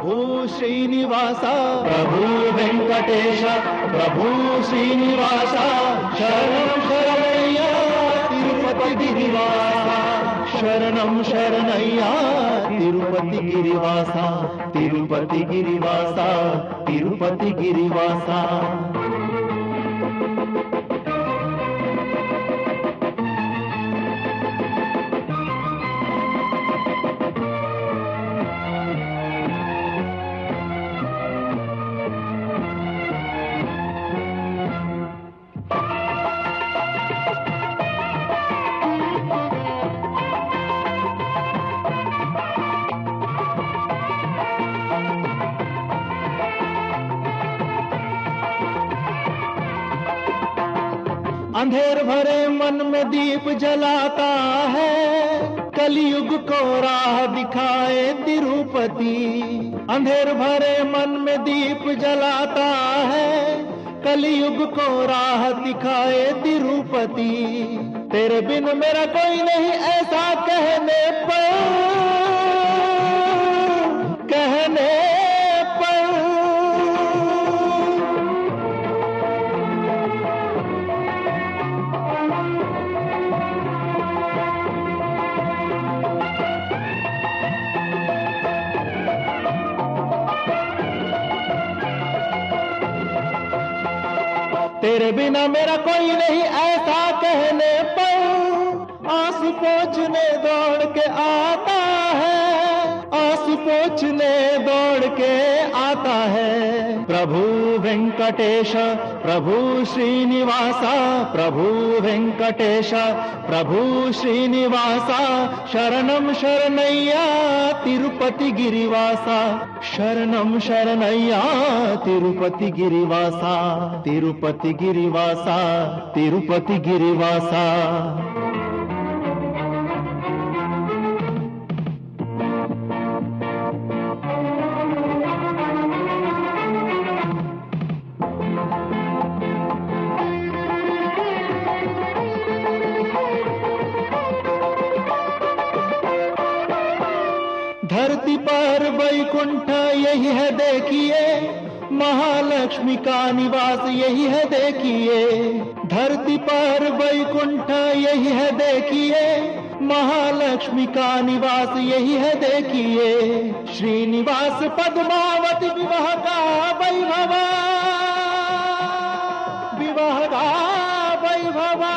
प्रभु श्रीनिवास प्रभु वेंकटेश प्रभु श्रीनिवास शरणं शरणय्या तिरुपति गिरिवासा शरणं शरणय्या तिरुपति गिरिवासा तिरुपति गिरिवासा तिरुपति गिरिवासा। अंधेर भरे मन में दीप जलाता है कलयुग को राह दिखाए तिरुपति। अंधेर भरे मन में दीप जलाता है कलयुग को राह दिखाए तिरुपति। तेरे बिन मेरा कोई नहीं ऐसा कहने पर तेरे बिना मेरा कोई नहीं ऐसा कहने पर आंसू पोंछने दौड़ के आता है आंसू पोंछने दौड़ के आता है। प्रभु वेंकटेश प्रभु श्रीनिवास प्रभु वेंकटेश प्रभु श्रीनिवास शरणं शरणय्या तिरुपति गिरिवासा शरणं शरणय्या तिरुपति गिरिवासा तिरुपति गिरिवासा तिरुपति गिरिवासा। धरती पर वैकुंठ यही है देखिए महालक्ष्मी का निवास यही है देखिए। धरती पर वैकुंठ यही है देखिए महालक्ष्मी का निवास यही है देखिए। श्रीनिवास पद्मावती विवाह का वैभव विवाह का वैभव।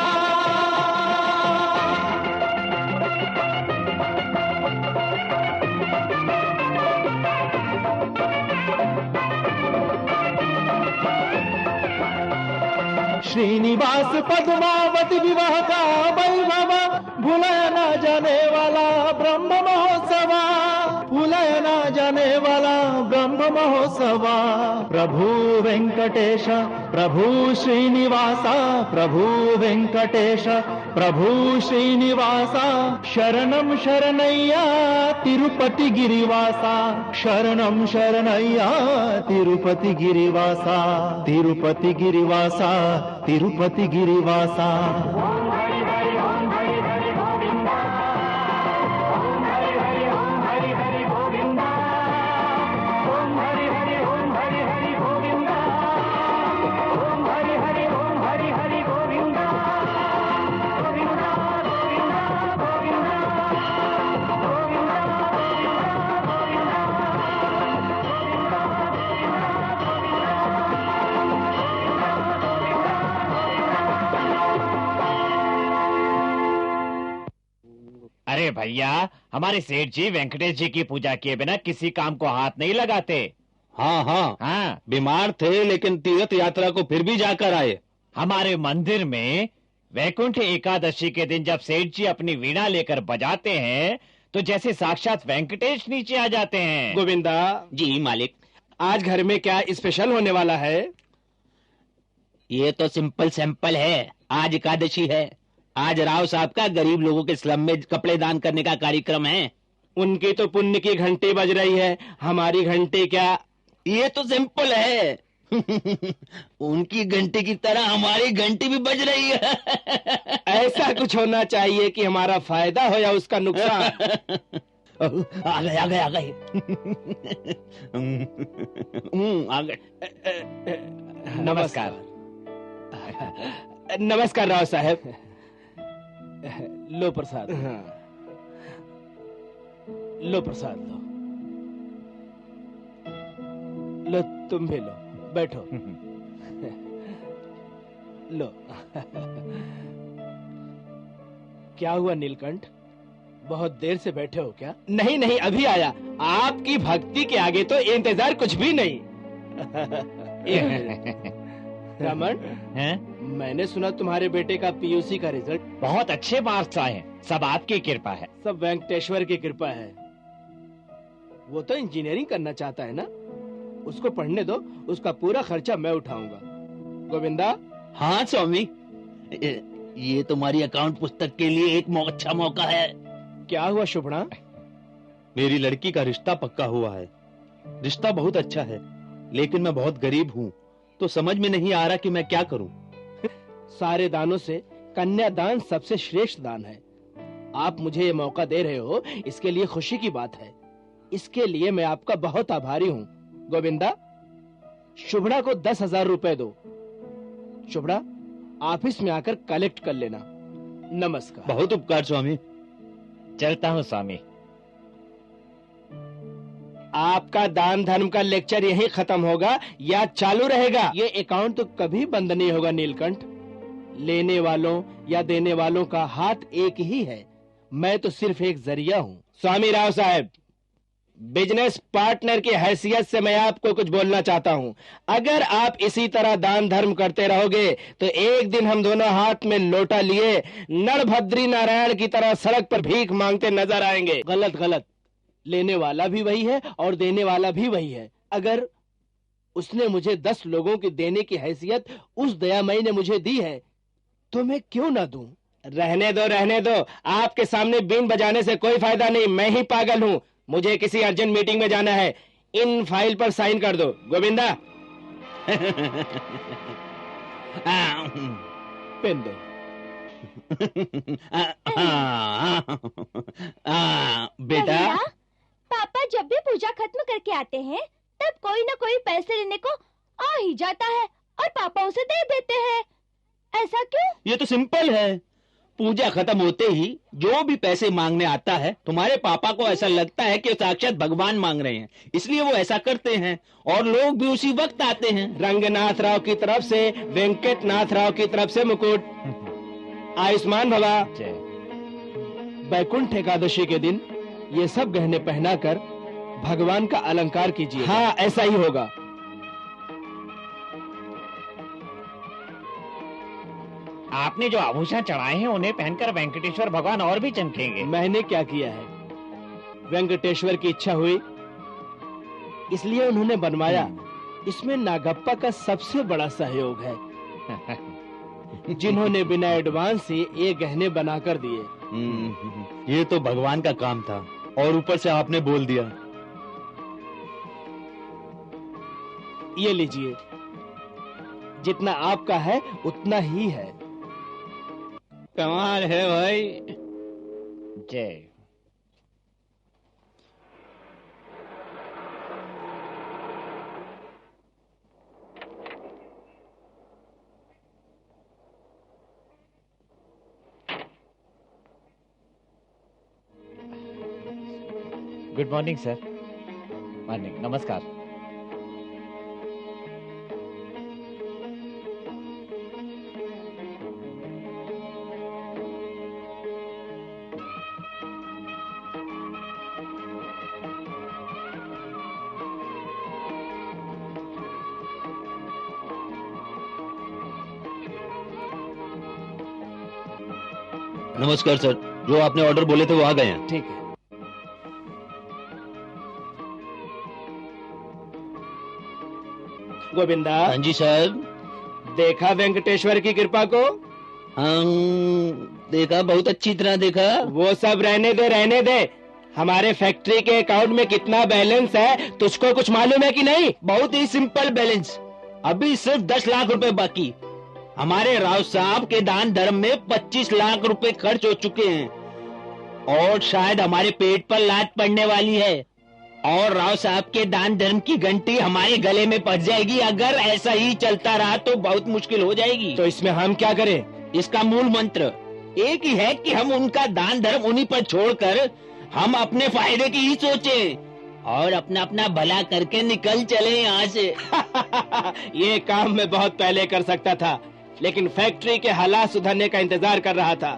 श्रीनिवास पद्मावती विवाह का वैभव भुलाया ना जाने वाला ब्रह्म महोत्सव भुलाया ना जाने वाला ब्रह्म महोत्सव। प्रभु वेंकटेश प्रभु श्रीनिवास प्रभु वेंकटेश प्रभु श्रीनिवास शरणं शरणय्या तिरुपति गिरिवासा शरणं शरणय्या तिरुपति गिरिवासा तिरुपति गिरिवासा तिरुपति गिरिवासा। अरे भैया हमारे सेठ जी वेंकटेश जी की पूजा किए बिना किसी काम को हाथ नहीं लगाते। हाँ हाँ हाँ बीमार थे लेकिन तीर्थ यात्रा को फिर भी जाकर आए। हमारे मंदिर में वैकुंठ एकादशी के दिन जब सेठ जी अपनी वीणा लेकर बजाते हैं तो जैसे साक्षात वेंकटेश नीचे आ जाते हैं। गोविंदा जी मालिक। आज घर में क्या स्पेशल होने वाला है? ये तो सिंपल सैंपल है। आज एकादशी है। आज राव साहब का गरीब लोगों के स्लम में कपड़े दान करने का कार्यक्रम है। उनकी तो पुण्य की घंटी बज रही है, हमारी घंटी क्या? ये तो सिंपल है। उनकी घंटी की तरह हमारी घंटी भी बज रही है। ऐसा कुछ होना चाहिए कि हमारा फायदा हो या उसका नुकसान। आ गए आ गए आ गए। आ गए। नमस्कार। नमस्कार राव साहब। लो प्रसाद। लो प्रसाद लो। लो तुम भी लो, बैठो। लो। क्या हुआ नीलकंठ, बहुत देर से बैठे हो क्या? नहीं नहीं, अभी आया। आपकी भक्ति के आगे तो इंतजार कुछ भी नहीं। रमन, हैं? मैंने सुना तुम्हारे बेटे का पीयूसी का रिजल्ट। बहुत अच्छे मार्क्स आए हैं, सब आपकी कृपा है। सब वेंकटेश्वर की कृपा है। वो तो इंजीनियरिंग करना चाहता है ना, उसको पढ़ने दो, उसका पूरा खर्चा मैं उठाऊंगा। गोविंदा। हाँ स्वामी, ये तुम्हारी अकाउंट पुस्तक के लिए एक अच्छा मौका है। क्या हुआ शुभ्रा? मेरी लड़की का रिश्ता पक्का हुआ है। रिश्ता बहुत अच्छा है, लेकिन मैं बहुत गरीब हूँ, तो समझ में नहीं आ रहा कि मैं क्या करूँ। सारे दानों से कन्यादान सबसे श्रेष्ठ दान है। आप मुझे ये मौका दे रहे हो, इसके लिए खुशी की बात है। इसके लिए मैं आपका बहुत आभारी हूँ। गोविंदा, शुभ्रा को 10,000 रुपए दो। शुभ्रा, ऑफिस में आकर कलेक्ट कर लेना। नमस्कार। बहुत उपकार स्वामी। चलता हूँ स्वामी। आपका दान धर्म का लेक्चर यहीं खत्म होगा या चालू रहेगा? ये अकाउंट तो कभी बंद नहीं होगा नीलकंठ। लेने वालों या देने वालों का हाथ एक ही है, मैं तो सिर्फ एक जरिया हूँ। स्वामी राव साहब, बिजनेस पार्टनर की हैसियत से मैं आपको कुछ बोलना चाहता हूँ। अगर आप इसी तरह दान धर्म करते रहोगे तो एक दिन हम दोनों हाथ में लोटा लिए नरभद्री नारायण की तरह सड़क पर भीख मांगते नजर आएंगे। गलत गलत, लेने वाला भी वही है और देने वाला भी वही है। अगर उसने मुझे 10 लोगों की देने की हैसियत उस दयामयी ने मुझे दी है, तो मैं क्यों ना दूं? रहने दो रहने दो, आपके सामने बीन बजाने से कोई फायदा नहीं। मैं ही पागल हूँ, मुझे किसी अर्जेंट मीटिंग में जाना है। इन फाइल पर साइन कर दो। गोविंदा। पेन दो। बेटा, पापा जब भी पूजा खत्म करके आते हैं तब कोई ना कोई पैसे लेने को आ ही जाता है और पापा उसे दे देते हैं। ऐसा क्यों? ये तो सिंपल है। पूजा खत्म होते ही जो भी पैसे मांगने आता है, तुम्हारे पापा को ऐसा लगता है कि साक्षात भगवान मांग रहे हैं, इसलिए वो ऐसा करते हैं और लोग भी उसी वक्त आते हैं। रंगनाथ राव की तरफ से वेंकटनाथ राव की तरफ से मुकुट। आयुष्मान भवा। वैकुंठ एकादशी के दिन ये सब गहने पहनाकर भगवान का अलंकार कीजिए। हाँ, ऐसा ही होगा। आपने जो आभूषण चढ़ाए हैं उन्हें पहनकर वेंकटेश्वर भगवान और भी चमकेंगे। मैंने क्या किया है, वेंकटेश्वर की इच्छा हुई इसलिए उन्होंने बनवाया। इसमें नागप्पा का सबसे बड़ा सहयोग है, जिन्होंने बिना एडवांस से ये गहने बनाकर दिए। ये तो भगवान का काम था और ऊपर से आपने बोल दिया। ये लीजिए, जितना आपका है उतना ही है। कमाल है भाई। जय। Good morning sir. मॉर्निंग, नमस्कार। नमस्कार सर, जो आपने ऑर्डर बोले थे वो आ गए हैं। ठीक है। गोविंदा। हाँ जी सर। देखा वेंकटेश्वर की कृपा को? हाँ, देखा, बहुत अच्छी तरह देखा। वो सब रहने दे रहने दे। हमारे फैक्ट्री के अकाउंट में कितना बैलेंस है तुझको कुछ मालूम है कि नहीं? बहुत ही सिंपल बैलेंस। अभी सिर्फ 10 लाख रुपए बाकी। हमारे राव साहब के दान धर्म में 25 लाख रुपए खर्च हो चुके हैं। और शायद हमारे पेट पर लात पड़ने वाली है और राव साहब के दान धर्म की घंटी हमारे गले में पड़ जाएगी। अगर ऐसा ही चलता रहा तो बहुत मुश्किल हो जाएगी। तो इसमें हम क्या करें? इसका मूल मंत्र एक ही है कि हम उनका दान धर्म उन्हीं पर छोड़कर हम अपने फायदे की ही सोचें और अपना अपना भला करके निकल चले यहाँ से। ये काम मैं बहुत पहले कर सकता था, लेकिन फैक्ट्री के हालात सुधरने का इंतजार कर रहा था।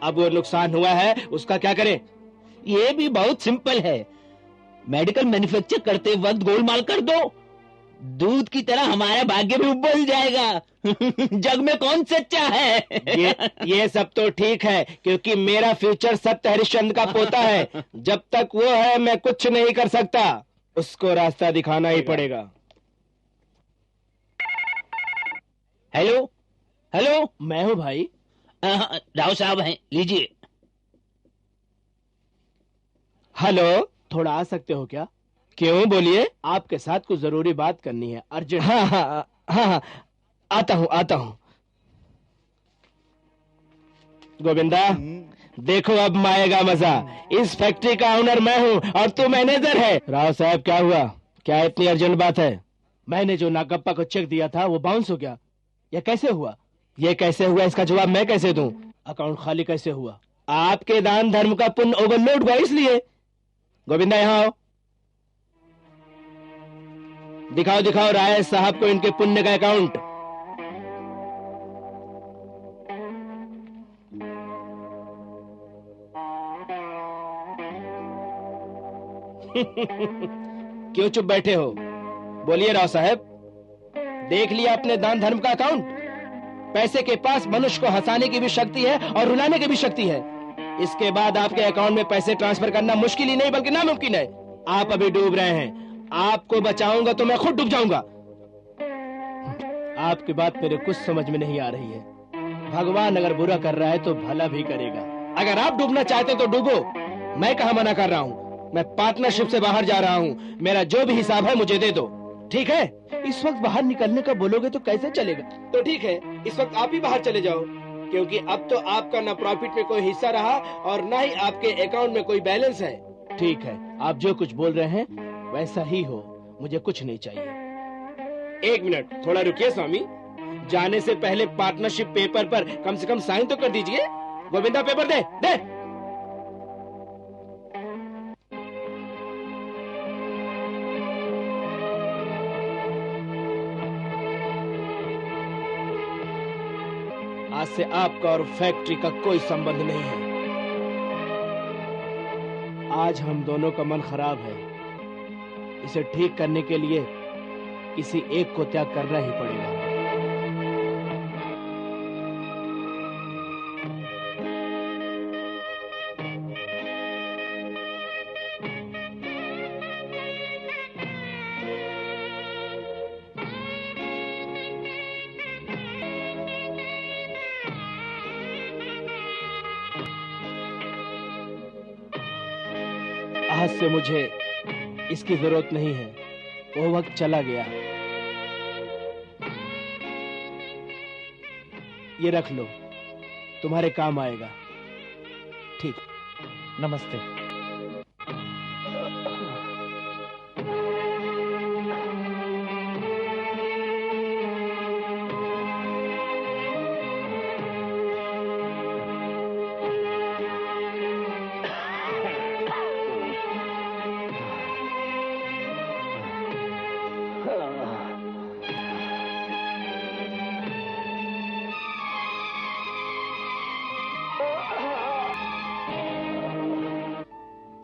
अब वो नुकसान हुआ है, उसका क्या करें? ये भी बहुत सिंपल है। मेडिकल मैन्युफैक्चर करते वक्त गोलमाल कर दो, दूध की तरह हमारा भाग्य भी उबल जाएगा। जग में कौन सच्चा है? ये सब तो ठीक है, क्योंकि मेरा फ्यूचर सत्य हरिश्चंद्र का पोता है। जब तक वो है मैं कुछ नहीं कर सकता, उसको रास्ता दिखाना ही पड़ेगा। हेलो हेलो, मैं हूँ भाई। राव साहब हैं, लीजिए। हेलो, थोड़ा आ सकते हो क्या? क्यों, बोलिए। आपके साथ कुछ जरूरी बात करनी है, अर्जेंट। हाँ, आता हूँ। गोविंदा, देखो अब आएगा मजा। इस फैक्ट्री का ओनर मैं हूँ और तू मैनेजर है। राव साहब, क्या हुआ? क्या इतनी अर्जेंट बात है? मैंने जो नागप्पा को चेक दिया था वो बाउंस हो गया। यह कैसे हुआ? ये कैसे हुआ, इसका जवाब मैं कैसे दूं? अकाउंट खाली कैसे हुआ? आपके दान धर्म का पुण्य ओवरलोड हुआ इसलिए। गोविंदा, यहाँ आओ। दिखाओ राय साहब को इनके पुण्य का अकाउंट। क्यों चुप बैठे हो? बोलिए राव साहब, देख लिया अपने दान धर्म का अकाउंट? पैसे के पास मनुष्य को हंसाने की भी शक्ति है और रुलाने की भी शक्ति है। इसके बाद आपके अकाउंट में पैसे ट्रांसफर करना मुश्किल ही नहीं बल्कि नामुमकिन है। आप अभी डूब रहे हैं, आपको बचाऊंगा तो मैं खुद डूब जाऊंगा। आपकी बात मेरे कुछ समझ में नहीं आ रही है। भगवान अगर बुरा कर रहा है तो भला भी करेगा। अगर आप डूबना चाहते तो डूबो, मैं कहाँ मना कर रहा हूँ। मैं पार्टनरशिप से बाहर जा रहा हूँ, मेरा जो भी हिसाब है मुझे दे दो, ठीक है? इस वक्त बाहर निकलने का बोलोगे तो कैसे चलेगा? तो ठीक है, इस वक्त आप ही बाहर चले जाओ, क्योंकि अब तो आपका ना प्रॉफिट में कोई हिस्सा रहा और ना ही आपके अकाउंट में कोई बैलेंस है। ठीक है, आप जो कुछ बोल रहे हैं वैसा ही हो, मुझे कुछ नहीं चाहिए। एक मिनट, थोड़ा रुकिए स्वामी। जाने से पहले पार्टनरशिप पेपर पर कम से कम साइन तो कर दीजिए। गोविंदा, पेपर दे। आज से आपका और फैक्ट्री का कोई संबंध नहीं है। आज हम दोनों का मन खराब है, इसे ठीक करने के लिए किसी एक को त्याग करना ही पड़ेगा। आज से मुझे इसकी जरूरत नहीं है, वो वक्त चला गया। ये रख लो, तुम्हारे काम आएगा। ठीक, नमस्ते।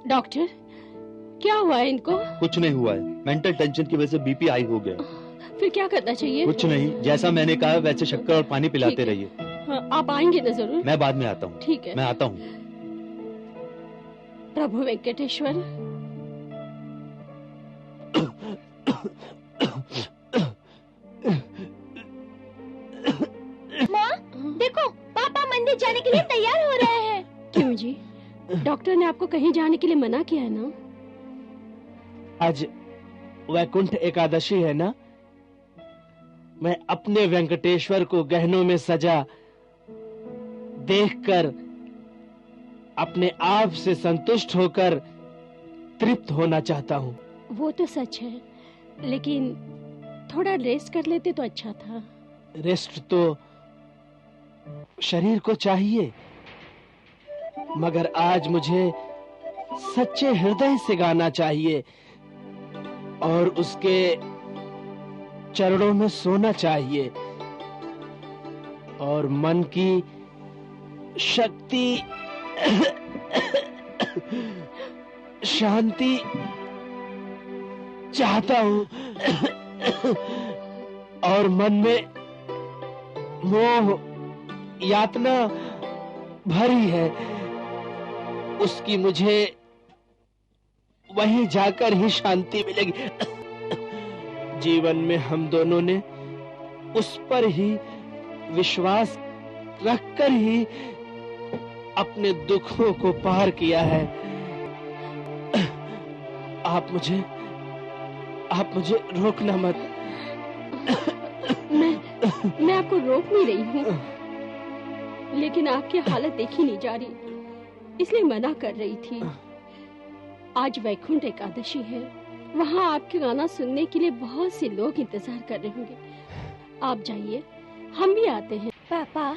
डॉक्टर, क्या हुआ है इनको? कुछ नहीं हुआ है, मेंटल टेंशन की वजह से बीपी हाई हो गया। फिर क्या करना चाहिए? कुछ नहीं, जैसा मैंने कहा वैसे शक्कर और पानी पिलाते ठीक है। रहिए। हाँ, आप आएंगे ना जरूर? मैं बाद में आता हूँ। ठीक है। मैं आता हूँ। प्रभु वेंकटेश्वर। माँ, देखो पापा मंदिर जाने के लिए तैयार हो रहे हैं। क्यों जी? डॉक्टर ने आपको कहीं जाने के लिए मना किया है ना? आज वैकुंठ एकादशी है ना? मैं अपने वेंकटेश्वर को गहनों में सजा देखकर अपने आप से संतुष्ट होकर तृप्त होना चाहता हूँ। वो तो सच है, लेकिन थोड़ा रेस्ट कर लेते तो अच्छा था। रेस्ट तो शरीर को चाहिए, मगर आज मुझे सच्चे हृदय से गाना चाहिए और उसके चरणों में सोना चाहिए और मन की शक्ति शांति चाहता हूं और मन में मोह यातना भरी है, उसकी मुझे वहीं जाकर ही शांति मिलेगी। जीवन में हम दोनों ने उस पर ही विश्वास रखकर ही अपने दुखों को पार किया है। आप मुझे रोकना मत। मैं आपको रोक नहीं रही हूँ, लेकिन आपकी हालत देखी नहीं जा रही, इसलिए मना कर रही थी। आज वैकुंठ एकादशी है, वहाँ आपके गाना सुनने के लिए बहुत से लोग इंतजार कर रहे होंगे। आप जाइए, हम भी आते हैं। पापा,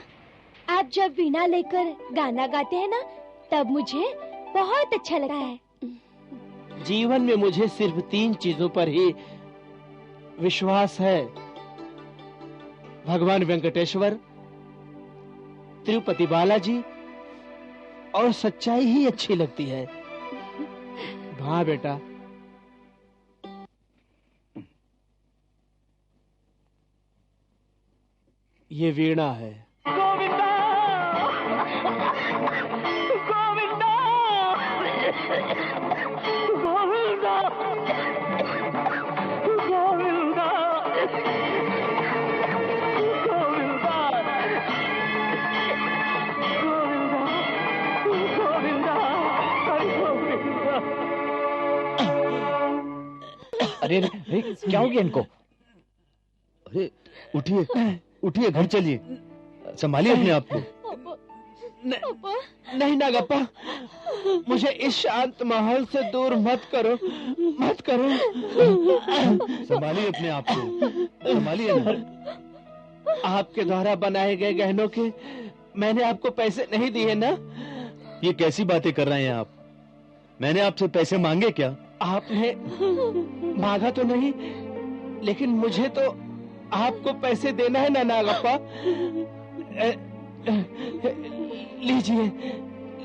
आप जब वीणा लेकर गाना गाते हैं ना, तब मुझे बहुत अच्छा लगता है। जीवन में मुझे सिर्फ 3 चीजों पर ही विश्वास है: भगवान वेंकटेश्वर, तिरुपति बालाजी और सच्चाई ही अच्छी लगती है। हाँ बेटा, ये वीणा है। गोविंदा, गोविंदा, गोविंदा, गोविंदा, गोविंदा, गोविंदा। अरे अरे, क्या हो गया इनको? अरे उठिए उठिए, घर चलिए, संभालिए अपने आप को। नहीं नागप्पा, मुझे इस शांत माहौल से दूर मत करो, मत करो। संभालिए अपने आप को, संभालिए ना। आपके द्वारा बनाए गए गहनों के मैंने आपको पैसे नहीं दिए ना? ये कैसी बातें कर रहे हैं आप? मैंने आपसे पैसे मांगे क्या? आपने मांगा तो नहीं, लेकिन मुझे तो आपको पैसे देना है ना नागप्पा। लीजिए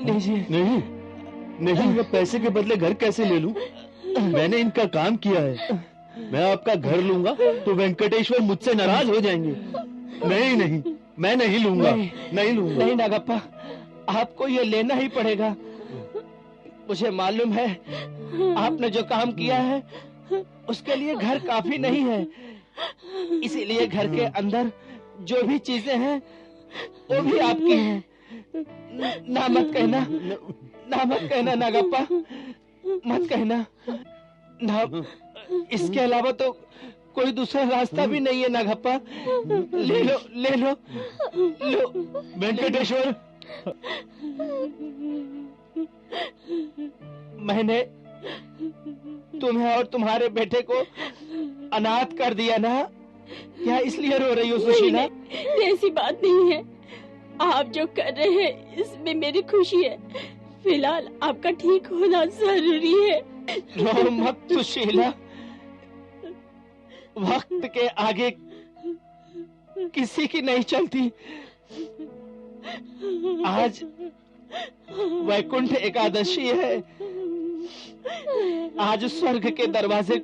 लीजिए। नहीं नहीं, मैं पैसे के बदले घर कैसे ले लूं? मैंने इनका काम किया है। मैं आपका घर लूंगा तो वेंकटेश्वर मुझसे नाराज हो जाएंगे। नहीं नहीं, मैं नहीं लूंगा, नहीं लूंगा। नहीं नागप्पा, आपको ये लेना ही पड़ेगा। मुझे मालूम है आपने जो काम किया है उसके लिए घर काफी नहीं है, इसीलिए घर के अंदर जो भी चीजें हैं वो भी आपकी हैं। ना मत कहना, ना मत कहना नागप्पा, मत कहना ना। इसके अलावा तो कोई दूसरा रास्ता भी नहीं है नागप्पा। ले लो ले लो लो। वेंकटेश्वर, मैंने तुम्हें और तुम्हारे बेटे को अनाथ कर दिया ना? क्या इसलिए रो रही हो सुशीला? नहीं, ऐसी बात नहीं है। आप जो कर रहे हैं इसमें मेरी खुशी है। फिलहाल आपका ठीक होना जरूरी है। रो मत सुशीला, वक्त के आगे किसी की नहीं चलती। आज वैकुंठ एकादशी है, आज स्वर्ग के दरवाजे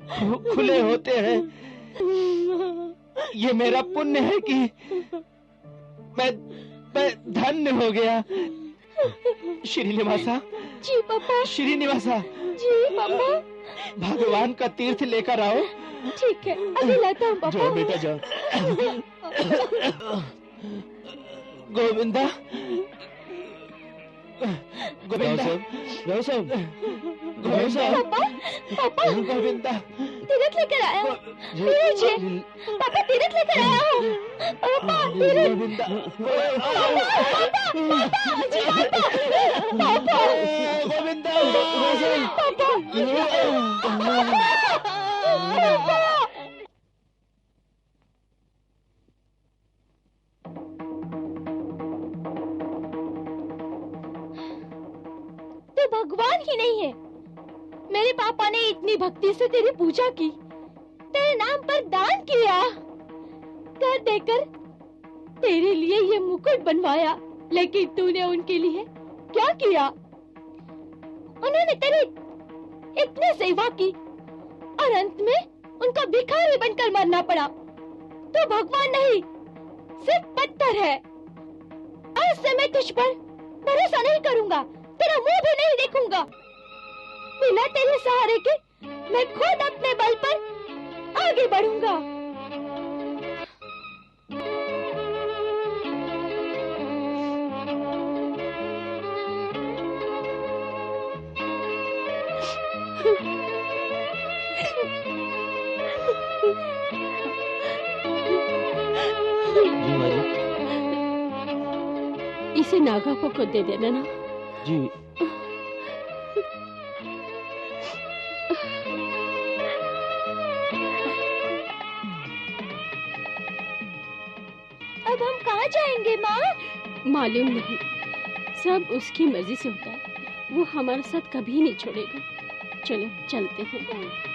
खुले होते हैं। ये मेरा पुण्य है कि मैं धन्य हो गया। श्रीनिवासा। जी पापा। श्रीनिवासा। जी पापा। भगवान का तीर्थ लेकर आओ। ठीक है, अभी लाता हूँ पापा। जाओ बेटा जाओ। गोविंदा, गोविंदा, राव साहब, गोविंदा, पापा, पापा। गोविंदा, तीरथ लेकर आया हूँ। लीजिए पापा, तीरथ लेकर आया हूँ। पापा तीरथ। गोविंदा। तू भगवान ही नहीं है। मेरे पापा ने इतनी भक्ति से तेरी पूजा की, तेरे नाम पर दान किया, कर देकर तेरे लिए ये मुकुट बनवाया, लेकिन तूने उनके लिए क्या किया? उन्होंने तेरी इतनी सेवा की और अंत में उनको भिखारी बनकर मरना पड़ा। तो भगवान नहीं, सिर्फ पत्थर है। आज से मैं तुझ पर भरोसा नहीं करूंगा, तेरा मुंह भी नहीं देखूंगा। बिना तेरे सहारे के मैं खुद अपने बल पर आगे बढ़ूंगा। इसे नागा को दे देना ना। जी। अब हम कहाँ जाएंगे माँ? मालूम नहीं, सब उसकी मर्जी से होता है। वो हमारे साथ कभी नहीं छोड़ेगा। चलो चलते हैं।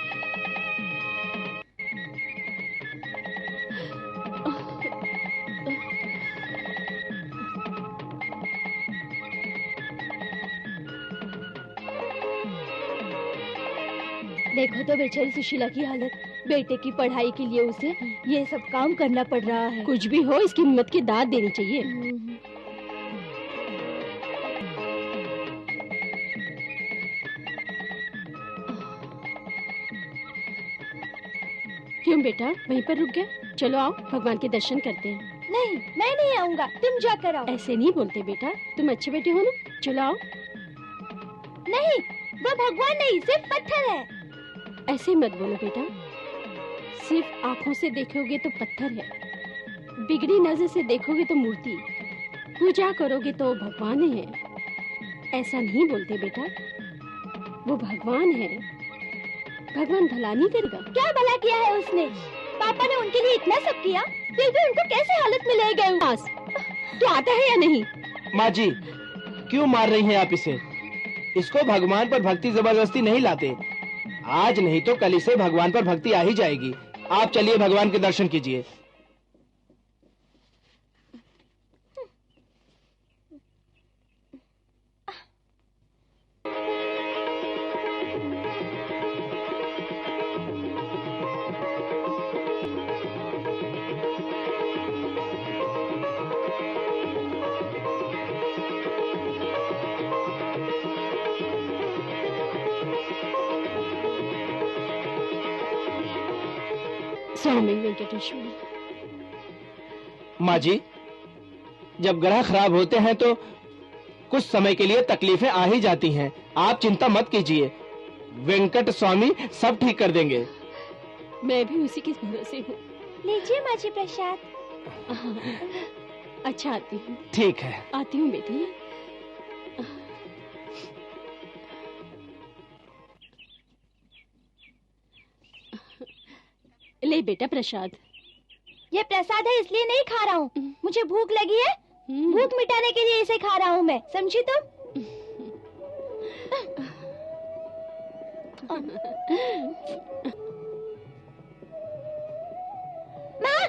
देखो तो बेचारी सुशीला की हालत। बेटे की पढ़ाई के लिए उसे ये सब काम करना पड़ रहा है। कुछ भी हो, इसकी हिम्मत की दाद देनी चाहिए। क्यों बेटा, वहीं पर रुक गए? चलो आओ, भगवान के दर्शन करते हैं। नहीं, मैं नहीं आऊंगा, तुम जाकर आओ। ऐसे नहीं बोलते बेटा, तुम अच्छे बेटे हो ना। चलो आओ। नहीं, वो भगवान नहीं, सिर्फ पत्थर है। ऐसे मत बोलो बेटा, सिर्फ आंखों से देखोगे तो पत्थर है, बिगड़ी नजर से देखोगे तो मूर्ति, पूजा करोगे तो भगवान है। ऐसा नहीं बोलते बेटा, वो भगवान है। भगवान भला नहीं करेगा। क्या भला किया है उसने? पापा ने उनके लिए इतना सब किया, फिर भी उनको कैसे हालत में ले गए? पास तो आता है या नहीं? माँ जी, क्यों मार रही हैं आप इसे? इसको भगवान पर भक्ति जबरदस्ती नहीं लाते। आज नहीं तो कल इसे भगवान पर भक्ति आ ही जाएगी। आप चलिए भगवान के दर्शन कीजिए। स्वामी वेंकटेश्वर। माँ जी, जब ग्रह खराब होते हैं तो कुछ समय के लिए तकलीफें आ ही जाती हैं। आप चिंता मत कीजिए, वेंकट स्वामी सब ठीक कर देंगे। मैं भी उसी के भरोसे हूँ। लीजिए माँ जी प्रसाद। अच्छा, आती हूँ। ठीक है। आती हूँ बेटी। ले बेटा प्रसाद। ये प्रसाद है इसलिए नहीं खा रहा हूँ, मुझे भूख लगी है। भूख मिटाने के लिए इसे खा रहा हूँ मैं, समझी तुम? माँ,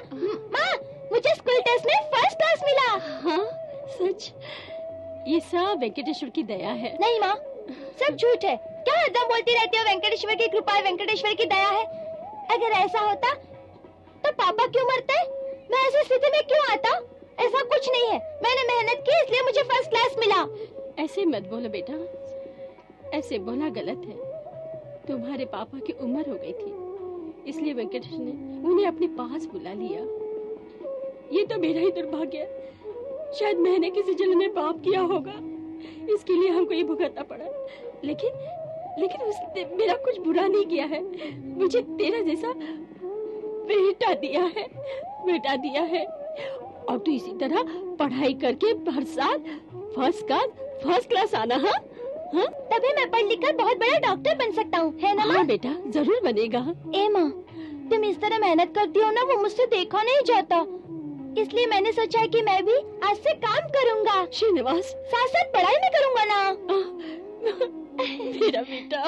माँ, मुझे स्कूल टेस्ट में फर्स्ट क्लास मिला। हाँ सच? ये सब वेंकटेश्वर की दया है। नहीं माँ, सब झूठ है। क्या हरदम बोलती रहती हो वेंकटेश्वर की कृपा है, वेंकटेश्वर की दया है। अगर ऐसा होता तो पापा क्यों मरते? मैं ऐसी स्थिति में क्यों आता? ऐसा कुछ नहीं है, मैंने मेहनत की इसलिए मुझे फर्स्ट क्लास मिला। ऐसे मत बोलो बेटा, ऐसे बोलना गलत है। तुम्हारे पापा की उम्र हो गई थी, इसलिए वेंकटेश ने उन्हें अपने पास बुला लिया। ये तो मेरा ही दुर्भाग्य है। शायद मैंने किसी जन्म में पाप किया होगा, इसके लिए हमको ये भुगतना पड़ा। लेकिन लेकिन उसने मेरा कुछ बुरा नहीं किया है। मुझे तेरा जैसा बेटा दिया है, बेटा दिया है। और तू इसी तरह पढ़ाई करके हर साल फर्स्ट क्लास आना। हाँ हाँ, तभी मैं पढ़ लिख कर बहुत बड़ा डॉक्टर बन सकता हूँ, है ना माँ? हाँ बेटा, जरूर बनेगा। ए माँ, तुम इस तरह मेहनत करती हो ना, वो मुझसे देखा नहीं जाता। इसलिए मैंने सोचा है कि मैं भी आज से काम करूँगा। श्रीनिवास, साथ साथ पढ़ाई भी करूँगा ना। मेरा बेटा।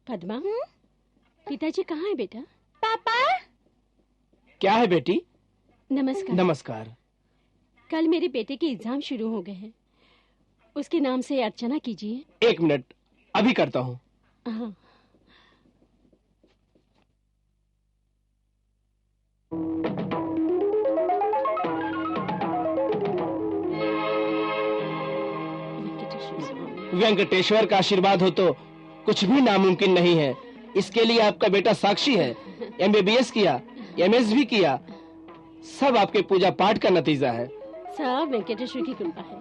पद्मा, पिताजी कहाँ है बेटा? पापा। क्या है बेटी? नमस्कार। नमस्कार। कल मेरे बेटे के एग्जाम शुरू हो गए हैं, उसके नाम से अर्चना कीजिए। 1 मिनट, अभी करता हूँ। हाँ। वेंकटेश्वर का आशीर्वाद हो तो कुछ भी नामुमकिन नहीं है। इसके लिए आपका बेटा साक्षी है। MBBS किया, MS भी किया, सब आपके पूजा पाठ का नतीजा है। सब वेंकटेश्वर की कृपा है।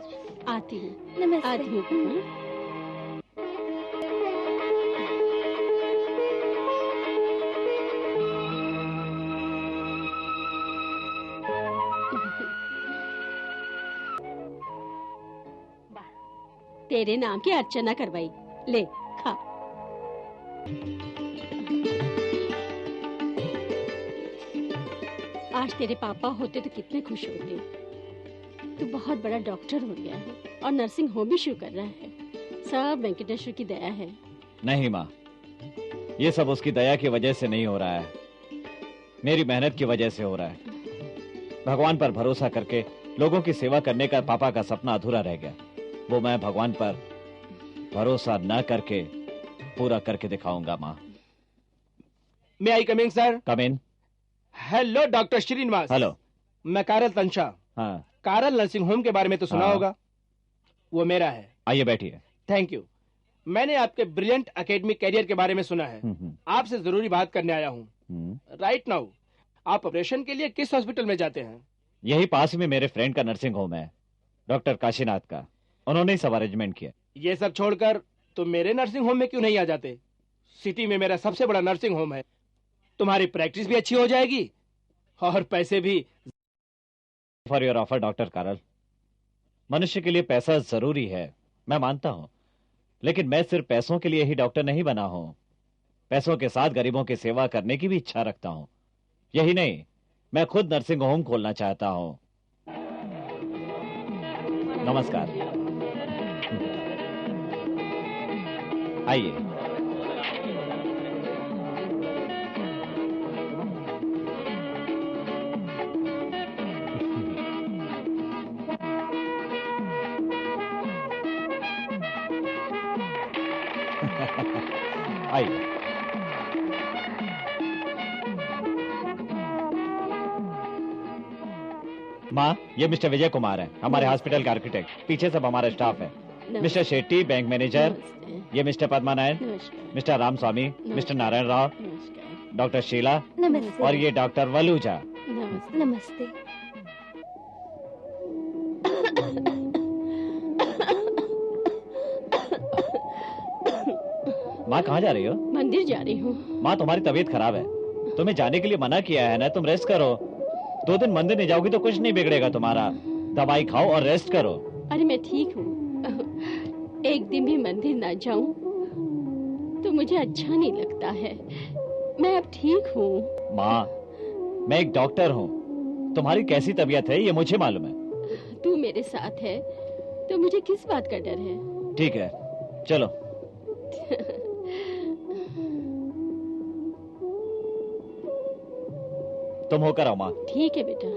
आती हूँ। नमस्ते। आती हूँ। तेरे नाम की अर्चना करवाई, ले खा। आज तेरे पापा होते तो कितने खुश होते। तू बहुत बड़ा डॉक्टर हो गया है और नर्सिंग होम भी शुरू कर रहा है। सब वेंकटेश्वर की दया है। नहीं माँ, ये सब उसकी दया की वजह से नहीं हो रहा है, मेरी मेहनत की वजह से हो रहा है। भगवान पर भरोसा करके लोगों की सेवा करने का पापा का सपना अधूरा रह गया। वो मैं भगवान पर भरोसा न करके पूरा करके दिखाऊंगा माँ। May I coming sir? Come in. Hello doctor Srinivas. Hello. मैं कारल तंशा। हाँ। कारल नर्सिंग होम के बारे में तो सुना हाँ। होगा, वो मेरा है। आइए बैठिए। Thank you. मैंने आपके ब्रिलियंट एकेडमिक कैरियर के बारे में सुना है। आपसे जरूरी बात करने आया हूँ। राइट नाउ आप ऑपरेशन के लिए किस हॉस्पिटल में जाते हैं? यही पास में मेरे फ्रेंड का नर्सिंग होम है, डॉक्टर काशीनाथ का। उन्होंने ही सब अरेंजमेंट किया। ये सब छोड़कर तो मेरे नर्सिंग होम में क्यों नहीं आ जाते? सिटी में मेरा सबसे बड़ा नर्सिंग होम है। तुम्हारी प्रैक्टिस भी अच्छी हो जाएगी और पैसे भी। फॉर योर ऑफर डॉक्टर कारल। मनुष्य के लिए पैसा जरूरी है, मैं मानता हूं, लेकिन मैं सिर्फ पैसों के लिए ही डॉक्टर नहीं बना हूं। पैसों के साथ गरीबों की सेवा करने की भी इच्छा रखता हूं। यही नहीं, मैं खुद नर्सिंग होम खोलना चाहता हूं। नमस्कार। आइए। आइए। माँ, ये मिस्टर विजय कुमार है, हमारे हॉस्पिटल के आर्किटेक्ट। पीछे सब हमारा स्टाफ है। मिस्टर शेट्टी बैंक मैनेजर, ये मिस्टर पद्मा नायन, मिस्टर राम स्वामी, मिस्टर नारायण राव, डॉक्टर शीला, नमस्ते। और ये डॉक्टर वलूजा। नमस्ते। माँ कहाँ जा रही हो? मंदिर जा रही हूँ। माँ तुम्हारी तबीयत खराब है, तुम्हें जाने के लिए मना किया है ना, तुम रेस्ट करो। 2 दिन मंदिर नहीं जाओगी तो कुछ नहीं बिगड़ेगा तुम्हारा। दवाई खाओ और रेस्ट करो। अरे मैं ठीक हूँ, एक दिन भी मंदिर ना जाऊं तो मुझे अच्छा नहीं लगता है। मैं अब ठीक हूँ। माँ, मैं एक डॉक्टर हूँ, तुम्हारी कैसी तबीयत है ये मुझे मालूम है। तू मेरे साथ है तो मुझे किस बात का डर है। ठीक है, चलो। तुम होकर आओ माँ। ठीक है बेटा।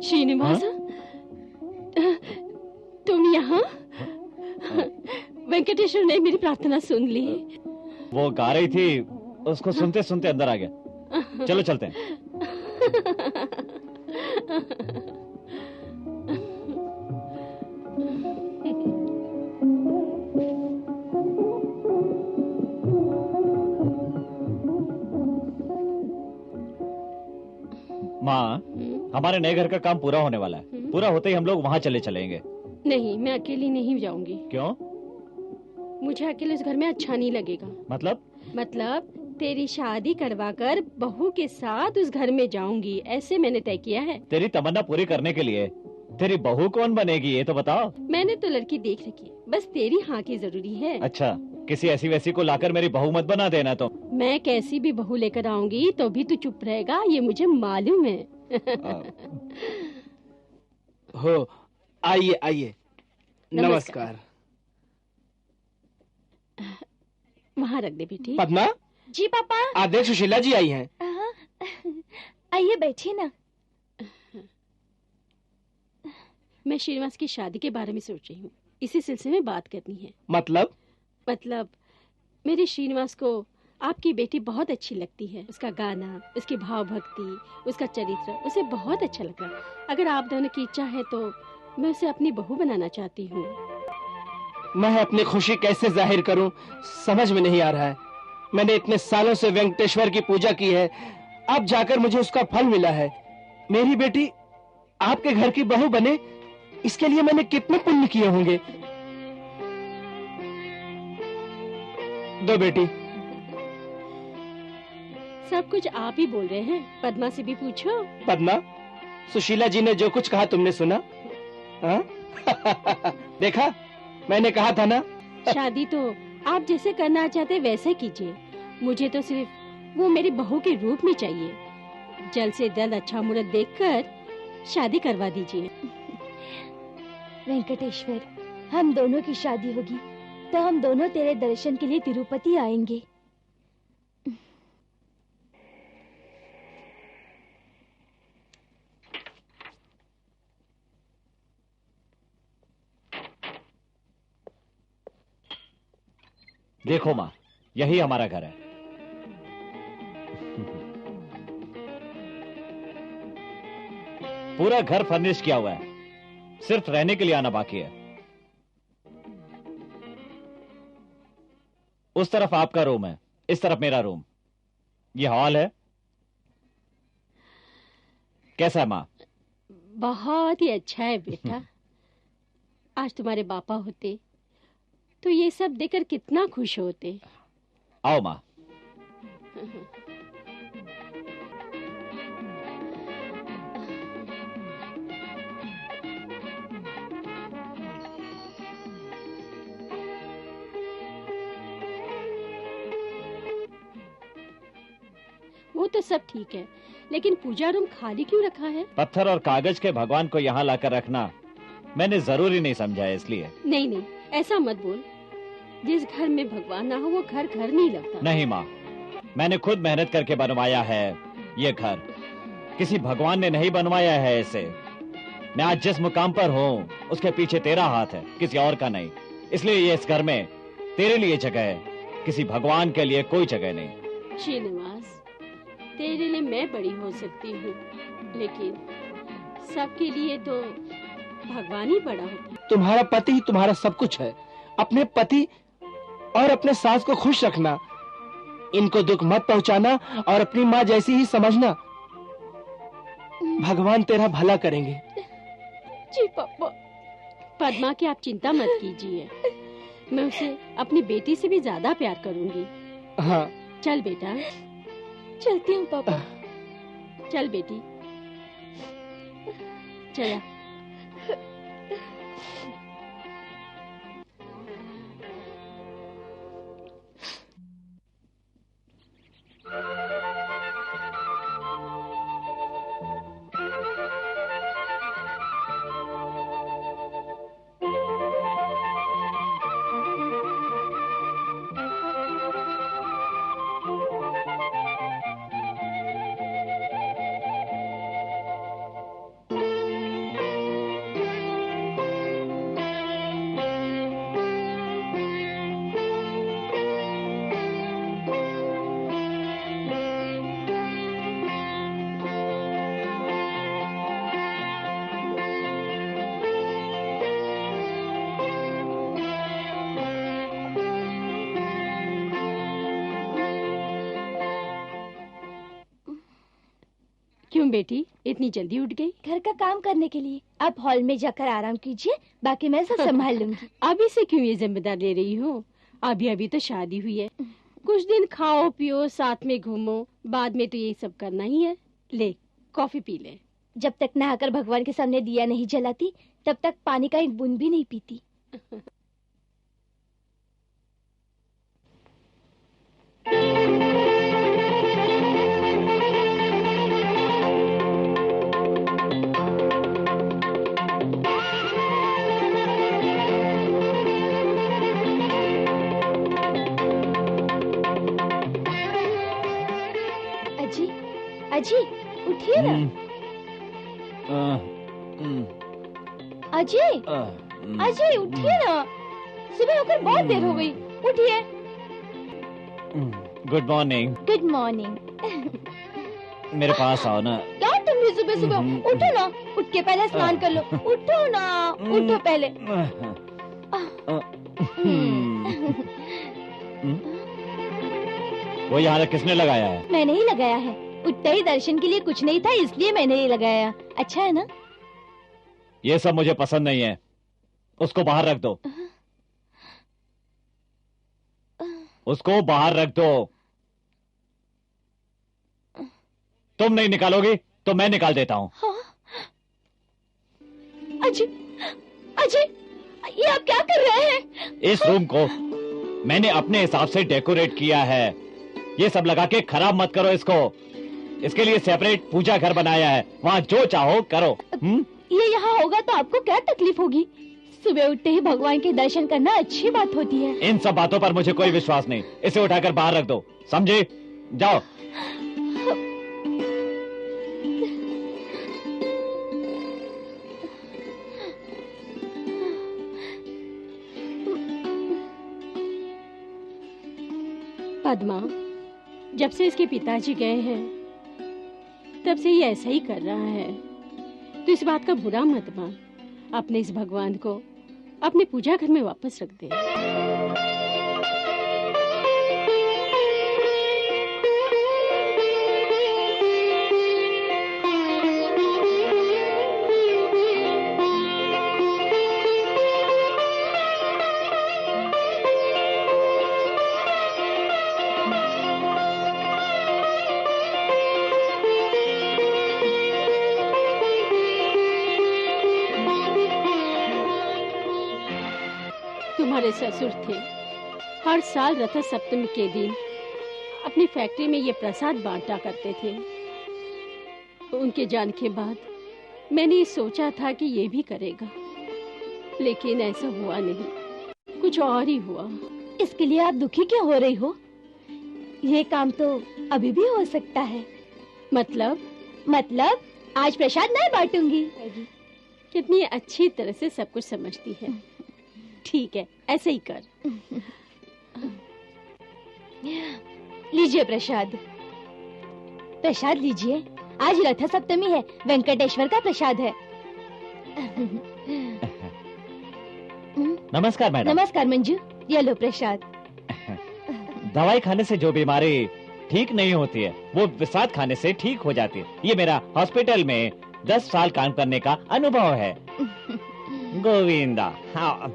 श्रीनिवास, तुम यहाँ? वेंकटेश्वर ने मेरी प्रार्थना सुन ली। वो गा रही थी, उसको सुनते सुनते अंदर आ गया। चलो चलते हैं। माँ, हमारे नए घर का काम पूरा होने वाला है। पूरा होते ही हम लोग वहाँ चलेंगे। नहीं, मैं अकेली नहीं जाऊंगी। क्यों? मुझे अकेले इस घर में अच्छा नहीं लगेगा। मतलब तेरी शादी करवाकर बहू के साथ उस घर में जाऊंगी, ऐसे मैंने तय किया है। तेरी तमन्ना पूरी करने के लिए तेरी बहू कौन बनेगी ये तो बताओ। मैंने तो लड़की देख रखी, बस तेरी हाँ की जरूरी है। अच्छा, किसी ऐसी वैसी को लाकर मेरी बहू मत बना देना। तो मैं कैसी भी बहू लेकर आऊंगी तो भी तू चुप रहेगा, ये मुझे मालूम है। हो, आइए आइए। नमस्कार। वहाँ रख दे बेटी। पद्मा जी पापा। आदेश सुशीला जी आई हैं। आइए बैठिए ना। मैं श्रीनिवास की शादी के बारे में सोच रही हूँ, इसी सिलसिले में बात करनी है। मतलब मेरे श्रीनिवास को आपकी बेटी बहुत अच्छी लगती है। उसका गाना, उसकी भाव भक्ति, उसका चरित्र उसे बहुत अच्छा लगा। अगर आप दोनों की इच्छा है तो मैं उसे अपनी बहू बनाना चाहती हूँ। मैं अपनी खुशी कैसे जाहिर करूं, समझ में नहीं आ रहा है। मैंने इतने सालों से वेंकटेश्वर की पूजा की है, अब जाकर मुझे उसका फल मिला है। मेरी बेटी आपके घर की बहू बने, इसके लिए मैंने कितने पुण्य किए होंगे। दो बेटी। सब कुछ आप ही बोल रहे हैं, पद्मा से भी पूछो। पद्मा, सुशीला जी ने जो कुछ कहा तुमने सुना? देखा, मैंने कहा था ना। शादी तो आप जैसे करना चाहते वैसे कीजिए, मुझे तो सिर्फ वो मेरी बहू के रूप में चाहिए। जल्द से जल्द अच्छा मुहूर्त देखकर शादी करवा दीजिए। वेंकटेश्वर, हम दोनों की शादी होगी तो हम दोनों तेरे दर्शन के लिए तिरुपति आएंगे। देखो माँ, यही हमारा घर है। पूरा घर फर्निश किया हुआ है, सिर्फ रहने के लिए आना बाकी है। उस तरफ आपका रूम है, इस तरफ मेरा रूम। ये हॉल है। कैसा है माँ? बहुत ही अच्छा है बेटा। आज तुम्हारे पापा होते तो ये सब देखकर कितना खुश होते। आओ माँ। वो तो सब ठीक है, लेकिन पूजा रूम खाली क्यों रखा है? पत्थर और कागज के भगवान को यहाँ लाकर रखना मैंने जरूरी नहीं समझा है इसलिए। नहीं नहीं, ऐसा मत बोल। जिस घर में भगवान ना हो वो घर घर नहीं लगता। नहीं माँ, मैंने खुद मेहनत करके बनवाया है ये घर, किसी भगवान ने नहीं बनवाया है इसे। मैं आज जिस मुकाम पर हूँ उसके पीछे तेरा हाथ है, किसी और का नहीं। इसलिए ये इस घर में तेरे लिए जगह है, किसी भगवान के लिए कोई जगह नहीं। श्रीनिवास, तेरे लिए मैं बड़ी हो सकती हूँ, लेकिन सबके लिए तो भगवान ही बड़ा होता है। तुम्हारा पति ही तुम्हारा सब कुछ है। अपने पति और अपने सास को खुश रखना, इनको दुख मत पहुंचाना और अपनी माँ जैसी ही समझना। भगवान तेरा भला करेंगे। जी पापा। पद्मा की आप चिंता मत कीजिए, मैं उसे अपनी बेटी से भी ज्यादा प्यार करूंगी। हाँ चल बेटा। चलती हूँ पापा। चल बेटी, चला। क्यों बेटी इतनी जल्दी उठ गई? घर का काम करने के लिए। आप हॉल में जाकर आराम कीजिए, बाकी मैं सब संभाल लूंगी। अभी से क्यों ये जिम्मेदार ले रही हो? अभी अभी तो शादी हुई है, कुछ दिन खाओ पियो साथ में घूमो, बाद में तो ये सब करना ही है। ले कॉफी पी ले। जब तक नहाकर भगवान के सामने दिया नहीं जलाती तब तक पानी का एक बूंद भी नहीं पीती। अजी उठिए ना। अजय अजय उठिए ना, सुबह होकर बहुत देर हो गई, उठिए। Good morning. Good morning. मेरे पास आओ ना। क्या तुम भी सुबह सुबह? उठो ना, उठ के पहले स्नान कर लो। उठो ना, उठो पहले। वो यहाँ किसने लगाया है? मैंने ही लगाया है। उठते ही दर्शन के लिए कुछ नहीं था, इसलिए मैंने ही लगाया। अच्छा है ना? ये सब मुझे पसंद नहीं है, उसको बाहर रख दो। उसको बाहर रख दो। तुम नहीं निकालोगी तो मैं निकाल देता हूँ। हाँ? अजय अजय, ये आप क्या कर रहे हैं? इस रूम को मैंने अपने हिसाब से डेकोरेट किया है, ये सब लगा के खराब मत करो इसको। इसके लिए सेपरेट पूजा घर बनाया है, वहाँ जो चाहो करो। ये यहाँ होगा तो आपको क्या तकलीफ होगी? सुबह उठते ही भगवान के दर्शन करना अच्छी बात होती है। इन सब बातों पर मुझे कोई विश्वास नहीं, इसे उठाकर बाहर रख दो, समझे? जाओ। पद्मा, जब से इसके पिताजी गए हैं तब से ये ऐसा ही कर रहा है। तो इस बात का बुरा मत मान, अपने इस भगवान को अपने पूजा घर में वापस रख दे। तुम्हारे ससुर थे, हर साल रथ सप्तमी के दिन अपनी फैक्ट्री में ये प्रसाद बांटा करते थे। उनके जाने के बाद मैंने सोचा था कि ये भी करेगा, लेकिन ऐसा हुआ नहीं, कुछ और ही हुआ। इसके लिए आप दुखी क्यों हो रही हो? ये काम तो अभी भी हो सकता है। मतलब आज प्रसाद नहीं बांटूंगी। कितनी अच्छी तरह से सब कुछ समझती है। ठीक है, ऐसे ही कर। लीजिए प्रसाद। प्रसाद लीजिए, आज रथ सप्तमी है, वेंकटेश्वर का प्रसाद है। नमस्कार मैडम। नमस्कार मंजू, ये लो प्रसाद। दवाई खाने से जो बीमारी ठीक नहीं होती है वो प्रसाद खाने से ठीक हो जाती है। ये मेरा हॉस्पिटल में 10 साल काम करने का अनुभव है। गोविंदा। हाँ।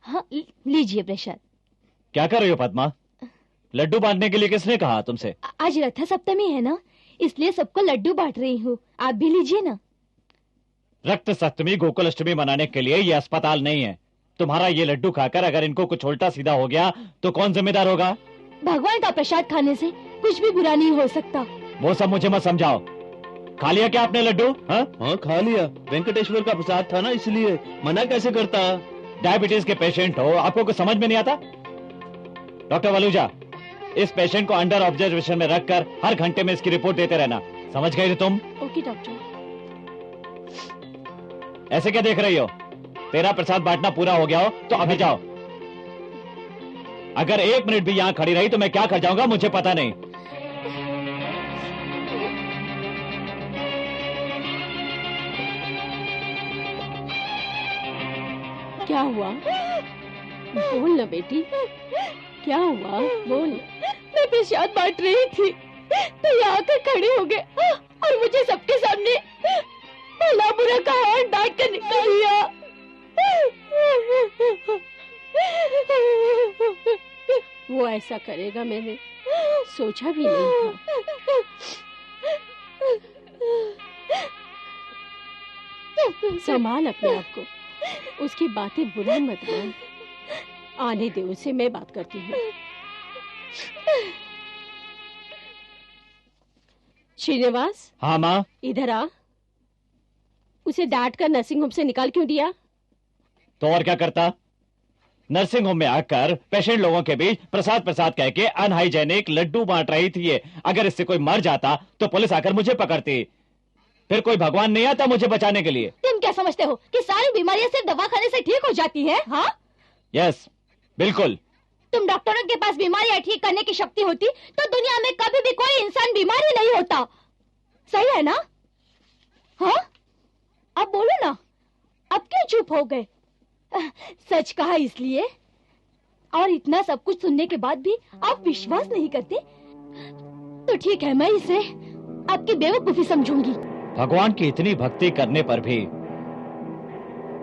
हाँ, लीजिए प्रसाद। क्या कर रही हो पद्मा? लड्डू बांटने के लिए किसने कहा तुमसे? आज रथ सप्तमी है ना, इसलिए सबको लड्डू बांट रही हूँ। आप भी लीजिए ना। रक्त सप्तमी गोकुल अष्टमी मनाने के लिए ये अस्पताल नहीं है। तुम्हारा ये लड्डू खाकर अगर इनको कुछ उल्टा सीधा हो गया तो कौन जिम्मेदार होगा? भगवान का प्रसाद खाने से कुछ भी बुरा नहीं हो सकता। वो सब मुझे मत समझाओ। खा लिया क्या आपने लड्डू? हाँ खा लिया, वेंकटेश्वर का प्रसाद था ना इसलिए। मना कैसे करता? डायबिटीज के पेशेंट हो, आपको कुछ समझ में नहीं आता? डॉक्टर वलूजा, इस पेशेंट को अंडर ऑब्जर्वेशन में रखकर हर घंटे में इसकी रिपोर्ट देते रहना। समझ गए तुम? Okay doctor. ऐसे क्या देख रही हो? तेरा प्रसाद बांटना पूरा हो गया हो तो अभी जाओ। अगर 1 मिनट भी यहाँ खड़ी रही तो मैं क्या कर जाऊंगा मुझे पता नहीं। क्या हुआ? बोल ना बेटी, क्या हुआ? बोल। मैं प्रसाद बांट रही थी तो यहाँ आकर खड़े हो गए और मुझे सबके सामने भला बुरा कहा और डांट कर निकल दिया। वो ऐसा करेगा मैंने सोचा भी नहीं था। संभाल अपने आप को, उसकी बातें बुरा मत मान। आने दे उसे, मैं बात करती हूँ। श्रीनिवास। हाँ माँ। इधर आ। उसे डांट कर नर्सिंग होम से निकाल क्यों दिया? तो और क्या करता? नर्सिंग होम में आकर पेशेंट लोगों के बीच प्रसाद प्रसाद कह के अनहाइजेनिक लड्डू बांट रही थी ये। अगर इससे कोई मर जाता तो पुलिस आकर मुझे पकड़ती, फिर कोई भगवान नहीं आता मुझे बचाने के लिए। तुम क्या समझते हो कि सारी बीमारियां सिर्फ दवा खाने से ठीक हो जाती है? हाँ यस बिल्कुल। तुम डॉक्टरों के पास बीमारियां ठीक करने की शक्ति होती तो दुनिया में कभी भी कोई इंसान बीमार ही नहीं होता। सही है ना? हाँ, अब बोलो ना, अब क्यों चुप हो गए? सच कहा इसलिए, और इतना सब कुछ सुनने के बाद भी आप विश्वास नहीं करते? तो ठीक है, मैं इसे आपकी बेवकूफी समझूंगी। भगवान की इतनी भक्ति करने पर भी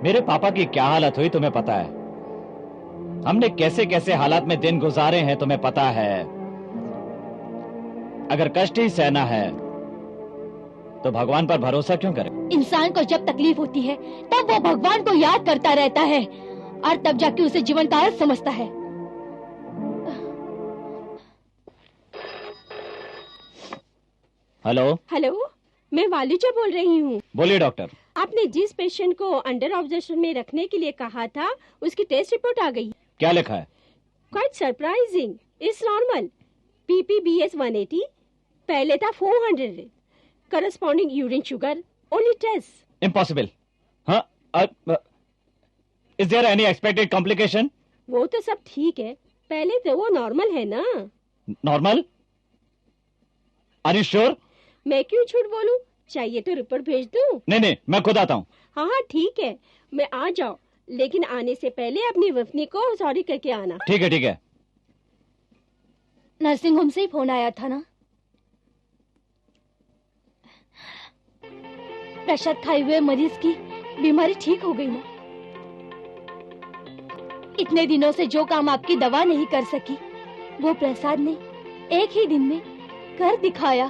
मेरे पापा की क्या हालत हुई तुम्हें पता है? हमने कैसे कैसे हालात में दिन गुजारे हैं तुम्हें पता है? अगर कष्ट ही सहना है तो भगवान पर भरोसा क्यों करें? इंसान को जब तकलीफ होती है तब वो भगवान को याद करता रहता है और तब जाके उसे जीवन का अर्थ समझता है। हेलो। हेलो, मैं वालूजा बोल रही हूँ। बोलिए डॉक्टर। आपने जिस पेशेंट को अंडर ऑब्जर्वेशन में रखने के लिए कहा था उसकी टेस्ट रिपोर्ट आ गई। क्या लिखा है? Quite surprising, it's normal. PPBS 180, पहले था 400। Corresponding urine sugar only test. Impossible. हाँ, is there any expected complication? वो तो सब ठीक है, पहले तो वो नॉर्मल है ना। नॉर्मल? Are you sure? मैं क्यों झूठ बोलूं? चाहिए तो रिपोर्ट भेज दूं? नहीं, मैं खुद आता हूँ। हाँ ठीक है, मैं आ जाओ, लेकिन आने से पहले अपनी वफनी को सॉरी करके आना। ठीक है। नर्सिंग होम से ही फोन आया था ना? प्रसाद खाए हुए मरीज की बीमारी ठीक हो गई ना? इतने दिनों से जो काम आपकी दवा नहीं कर सकी वो प्रसाद ने एक ही दिन में कर दिखाया।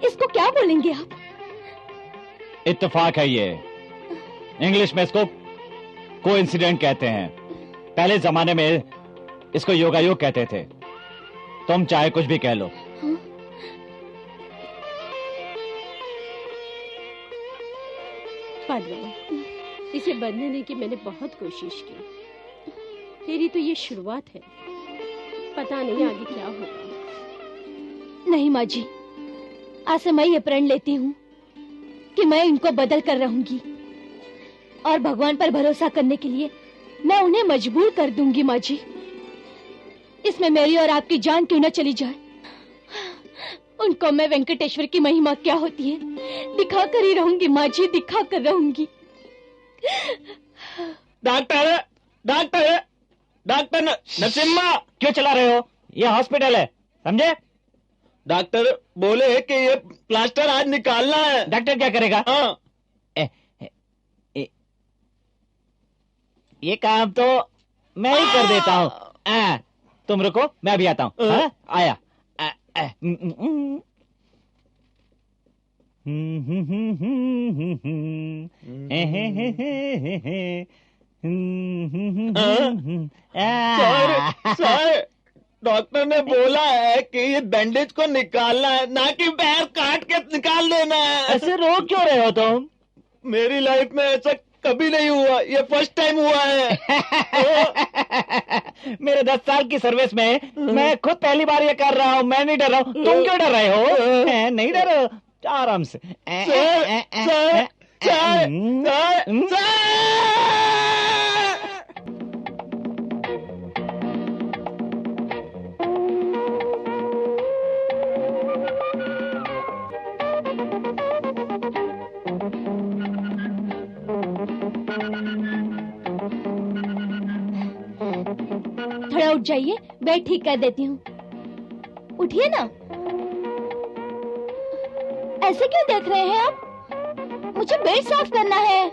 इसको क्या बोलेंगे आप? इत्तेफाक है ये। इंग्लिश में इसको कोइंसिडेंट कहते हैं। पहले जमाने में इसको योगायोग कहते थे। तुम चाहे कुछ भी कह लो। पद्मा, इसे बंधने की मैंने बहुत कोशिश की। तेरी तो ये शुरुआत है, पता नहीं आगे क्या होगा। नहीं माँ जी, आज से मैं ये प्रण लेती हूँ कि मैं इनको बदल कर रहूंगी और भगवान पर भरोसा करने के लिए मैं उन्हें मजबूर कर दूंगी। माँ जी, इसमें मेरी और आपकी जान क्यों न चली जाए। उनको मैं वेंकटेश्वर की महिमा क्या होती है दिखा कर ही रहूंगी। माँ जी, दिखा कर रहूंगी। डॉक्टर डॉक्टर डॉक्टर नरसिम्हा, क्यों चला रहे हो? ये हॉस्पिटल है, समझे? डॉक्टर बोले कि ये प्लास्टर आज निकालना है। डॉक्टर क्या करेगा? हाँ, ये काम तो मैं ही कर देता हूँ। तुम रुको, मैं अभी आता हूँ। हाँ, आया। सर, डॉक्टर ने बोला है कि ये बैंडेज को निकालना है, ना कि पैर काट के निकाल देना है। ऐसे रो क्यों रहे हो तुम? मेरी लाइफ में ऐसा कभी नहीं हुआ, ये फर्स्ट टाइम हुआ है। मेरे 10 साल की सर्विस में मैं खुद पहली बार ये कर रहा हूँ। मैं नहीं डर रहा हूँ। तुम क्यों डर रहे हो? नहीं डरो, आराम से। थोड़ा उठ जाइए, बेड ठीक कर देती हूँ। उठिए ना। ऐसे क्यों देख रहे हैं आप? मुझे बेड साफ करना है।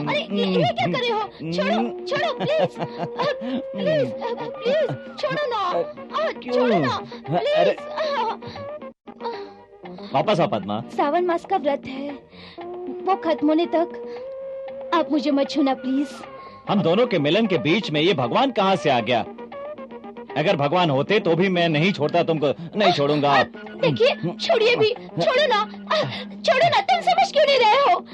अरे ये क्या कर रहे हो? छोड़ो छोड़ो प्लीज, प्लीज प्लीज छोड़ो ना, छोड़ो ना प्लीज। वापस आओ पद्मा। सावन मास का व्रत है, वो खत्म होने तक आप मुझे मत छूना प्लीज। हम दोनों के मिलन के बीच में ये भगवान कहाँ से आ गया? अगर भगवान होते तो भी मैं नहीं छोड़ता तुमको। नहीं छोड़ूंगा। देखिए, छोड़िए भी, छोड़ो ना, छोड़ो ना। तुम समझ क्यों नहीं रहे हो?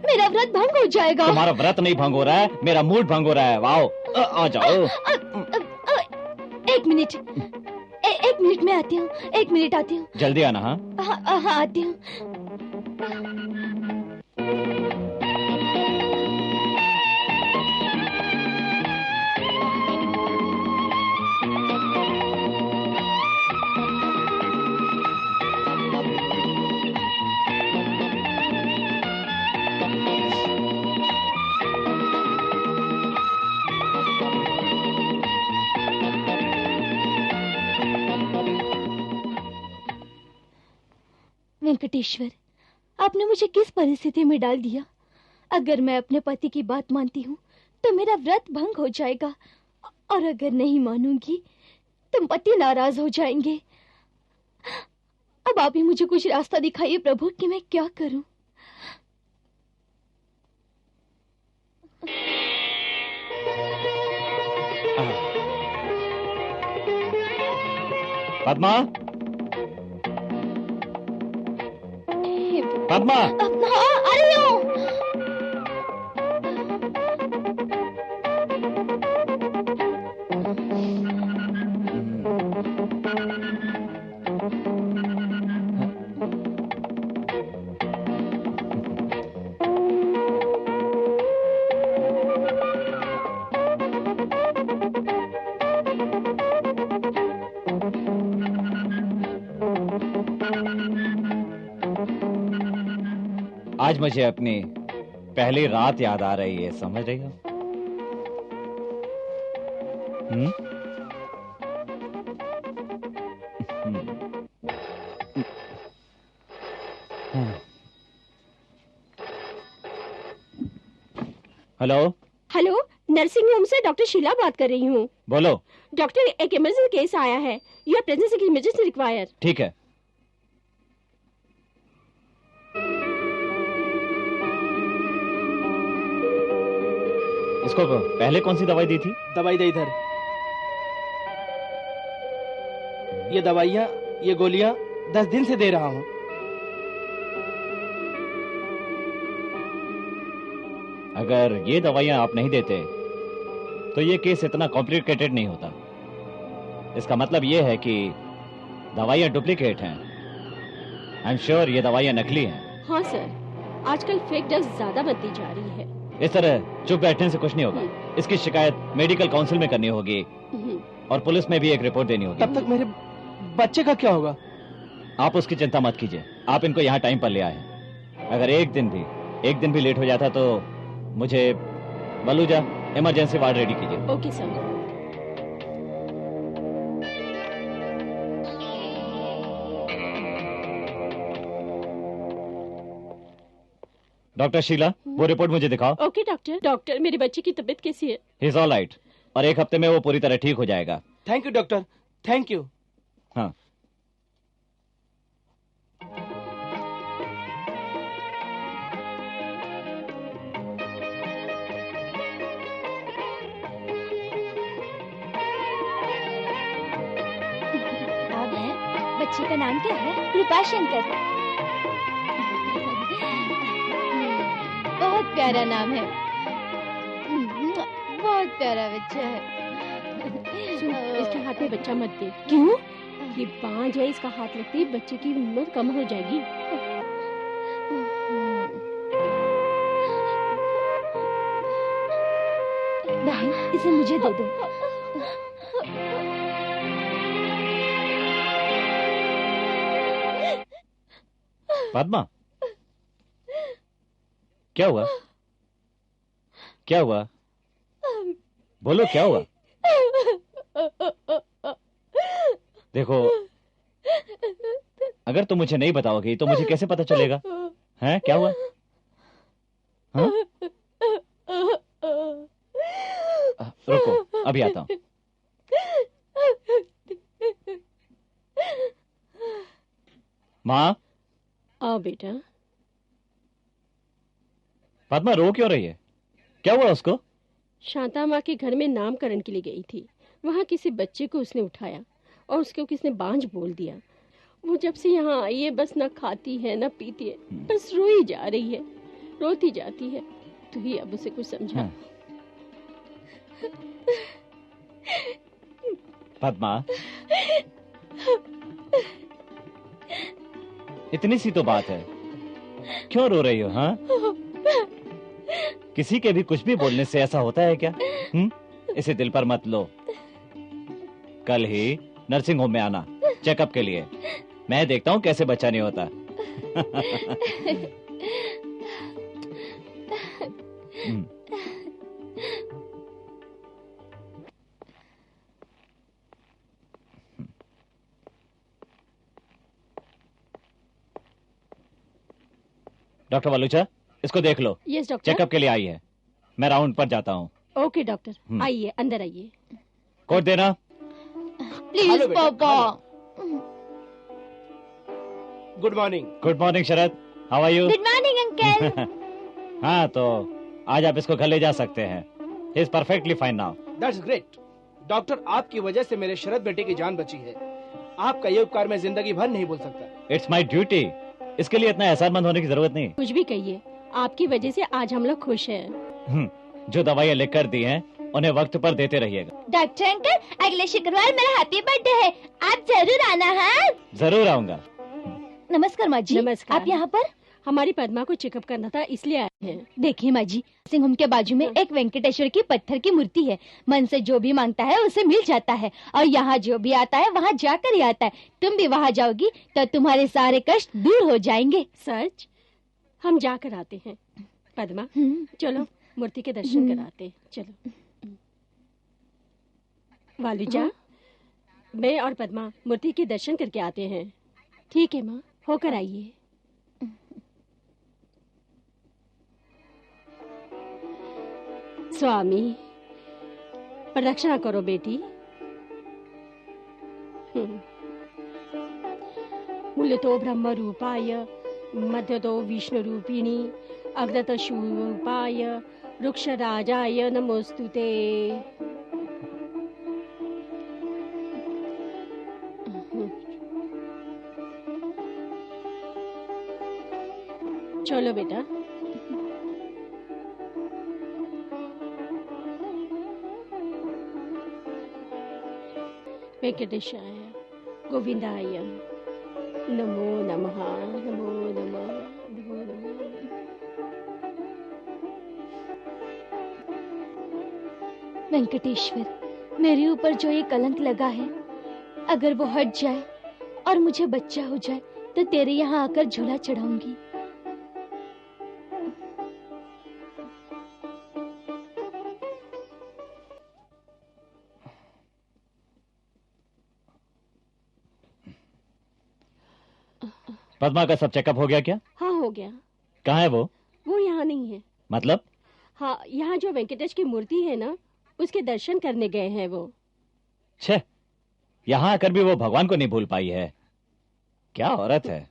मेरा व्रत भंग हो जाएगा। तुम्हारा व्रत नहीं भंग हो रहा है, मेरा मूड भंग हो रहा है। आओ, आ जाओ। एक मिनट, एक मिनट में आती हूँ। एक मिनट आती हूँ। जल्दी आना। हाँ हाँ आती हूँ। वेंकटेश्वर, आपने मुझे किस परिस्थिति में डाल दिया? अगर मैं अपने पति की बात मानती हूँ तो मेरा व्रत भंग हो जाएगा, और अगर नहीं मानूंगी तो पति नाराज हो जाएंगे। अब आप ही मुझे कुछ रास्ता दिखाइए प्रभु कि मैं क्या करूं। पद्मा, पद्मा। हाँ, आ रही हूँ। आज मुझे अपनी पहली रात याद आ रही है, समझ रही हो? हेलो हेलो, नर्सिंग होम से डॉक्टर शीला बात कर रही हूँ। बोलो। डॉक्टर, एक इमरजेंसी केस आया है। Your presence is emergency require. ठीक है। इसको पहले कौन सी दवाई दी थी? दवाई दे इधर। ये दवाइयाँ, ये गोलियां 10 दिन से दे रहा हूँ। अगर ये दवाइयां आप नहीं देते तो ये केस इतना कॉम्प्लिकेटेड नहीं होता। इसका मतलब ये है कि दवाइयां डुप्लीकेट हैं। आई एम श्योर ये दवाइयां नकली हैं। हाँ सर, आजकल फेक ड्रग्स ज्यादा बनती जा रही है। इस तरह चुप बैठने से कुछ नहीं होगा। इसकी शिकायत मेडिकल काउंसिल में करनी होगी और पुलिस में भी एक रिपोर्ट देनी होगी। तब तक मेरे बच्चे का क्या होगा? आप उसकी चिंता मत कीजिए। आप इनको यहाँ टाइम पर ले आए। अगर एक दिन भी लेट हो जाता तो मुझे बलूजा इमरजेंसी वार्ड रेडी कीजिए। Okay sir. डॉक्टर शीला, वो रिपोर्ट मुझे दिखाओ। Okay doctor. डॉक्टर, मेरे बच्चे की तबीयत कैसी है? ही इज ऑल राइट और एक हफ्ते में वो पूरी तरह ठीक हो जाएगा। Thank you doctor, thank you. हाँ, बच्चे का नाम क्या है? कृपा शंकर। बहुत प्यारा नाम है। बहुत प्यारा बच्चा है। इसके हाथ में बच्चा मत दे। क्यों? ये बांझ है, इसका हाथ लगते ही बच्चे की उम्र कम हो जाएगी। बहन, इसे मुझे दे दो। पद्मा, क्या हुआ? क्या हुआ? बोलो क्या हुआ? देखो, अगर तुम मुझे नहीं बताओगी तो मुझे कैसे पता चलेगा? हैं, क्या हुआ? हाँ? रुको, अभी आता हूं। माँ। आओ बेटा। पद्मा रो क्यों रही है? क्या हुआ उसको? शांता माँ के घर में नामकरण के लिए गई थी। वहाँ किसी बच्चे को उसने उठाया और उसको किसने बांझ बोल दिया। वो जब से यहाँ आई है बस ना खाती है ना पीती है, बस रोई जा रही है, रोती जाती है। तू ही अब उसे कुछ समझा। पद्मा, इतनी सी तो बात है, क्यों रो रही हो? हाँ, किसी के भी कुछ भी बोलने से ऐसा होता है क्या? इसे दिल पर मत लो। कल ही नर्सिंग होम में आना चेकअप के लिए। मैं देखता हूँ कैसे बच्चा नहीं होता। डॉक्टर बलूचा, इसको देख लो। Yes doctor. चेकअप के लिए आई है। मैं राउंड पर जाता हूँ। ओके डॉक्टर, आइए, अंदर आइए। कोट देना। प्लीज पापा। Good morning. Good morning Sharad, how are you? Good morning uncle. हाँ, तो आज आप इसको घर ले जा सकते हैं। He is perfectly fine now. That's great. Doctor, आपकी वजह से मेरे शरद बेटे की जान बची है। आपका ये उपकार मैं जिंदगी भर नहीं भूल सकता। It's my duty. इसके लिए इतना एहसानमंद होने की जरूरत नहीं। कुछ भी कहिए, आपकी वजह से आज हम लोग खुश हैं। जो दवाइयाँ लिख कर दी हैं उन्हें वक्त पर देते रहिएगा। डॉक्टर अंकल, अगले शुक्रवार मेरा हैप्पी बर्थडे है, आप जरूर आना। हाँ, जरूर आऊंगा। नमस्कार माँ जी। नमस्कार। आप यहाँ पर? हमारी पद्मा को चेकअप करना था, इसलिए आए हैं। देखिए माँ जी, नर्सिंग होम के बाजू में एक वेंकटेश्वर की पत्थर की मूर्ति है। मन से जो भी मांगता है उसे मिल जाता है, और यहाँ जो भी आता है वहाँ जाकर ही आता है। तुम भी वहाँ जाओगी तो तुम्हारे सारे कष्ट दूर हो जाएंगे। सच? हम जाकर आते हैं। पद्मा, चलो मूर्ति के दर्शन कराते हैं। चलो वालुजा, मैं और पद्मा मूर्ति के दर्शन करके आते हैं। ठीक है माँ, होकर आइए। स्वामी, प्रदक्षिणा करो बेटी। मूलतो ब्रह्म रूपाय, मध्यतो विष्णु रूपिणी, अग्रतो शिवाय, वृक्षराजाय नमोस्तुते। चलो बेटा। वेंकटेशाय गोविंदाय नमो नमः, नमो नमः, नमो नमः। वेंकटेश्वर, मेरे ऊपर जो ये कलंक लगा है, अगर वो हट जाए और मुझे बच्चा हो जाए तो तेरे यहाँ आकर झूला चढ़ाऊंगी। पद्मा का सब चेकअप हो गया क्या? हाँ हो गया। कहाँ है वो? वो यहाँ नहीं है। मतलब? हाँ, यहाँ जो वेंकटेश की मूर्ति है ना, उसके दर्शन करने गए हैं वो। छे, यहाँ आकर भी वो भगवान को नहीं भूल पाई है। क्या औरत है।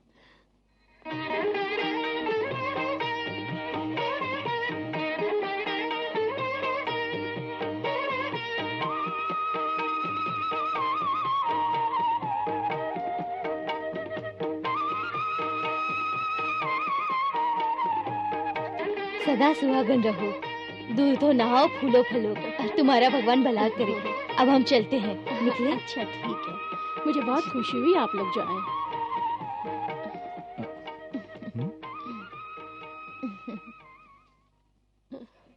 सदा सुहागन रहो, दूध तो नहाओ फूलो फलो का, तुम्हारा भगवान भला करे। अब हम चलते हैं, निकले? अच्छा ठीक है, मुझे बहुत खुशी हुई आप लोग जो आए।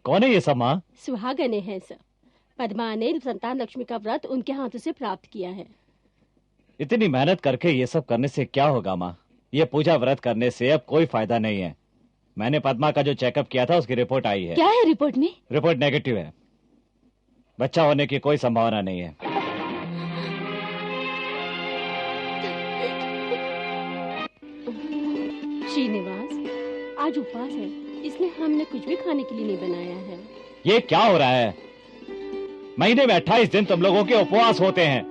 कौन है ये सब माँ? सुहागने हैं सब। पद्मा ने संतान लक्ष्मी का व्रत उनके हाथों से प्राप्त किया है। इतनी मेहनत करके ये सब करने से क्या होगा माँ? ये पूजा व्रत करने से अब कोई फायदा नहीं है। मैंने पद्मा का जो चेकअप किया था उसकी रिपोर्ट आई है। क्या है रिपोर्ट में? रिपोर्ट नेगेटिव है। बच्चा होने की कोई संभावना नहीं है। श्रीनिवास, आज उपवास है, इसलिए हमने कुछ भी खाने के लिए नहीं बनाया है। ये क्या हो रहा है? महीने में 28 दिन तुम लोगों के उपवास होते हैं।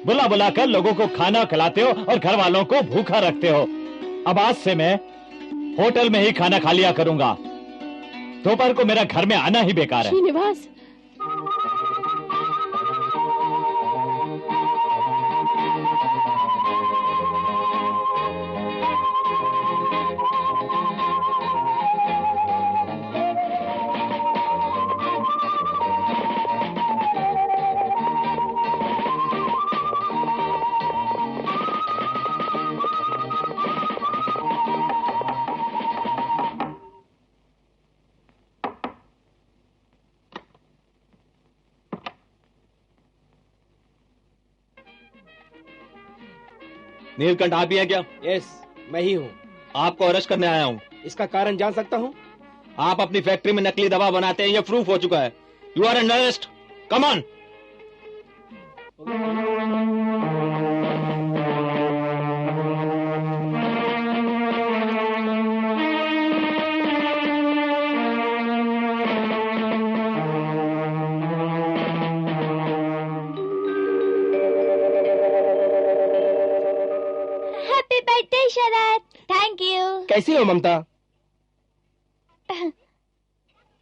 बुला बुला कर लोगों को खाना खिलाते हो और घर वालों को भूखा रखते हो। अब आज से मैं होटल में ही खाना खा लिया करूंगा। दोपहर को मेरा घर में आना ही बेकार है। श्रीनिवास, नीलकंठ आप ही हैं क्या? यस, मैं ही हूँ। आपको अरेस्ट करने आया हूँ। इसका कारण जान सकता हूँ? आप अपनी फैक्ट्री में नकली दवा बनाते हैं, ये प्रूफ हो चुका है। You are under arrest. Come on. Happy birthday Sharad. Thank you. कैसी हो ममता?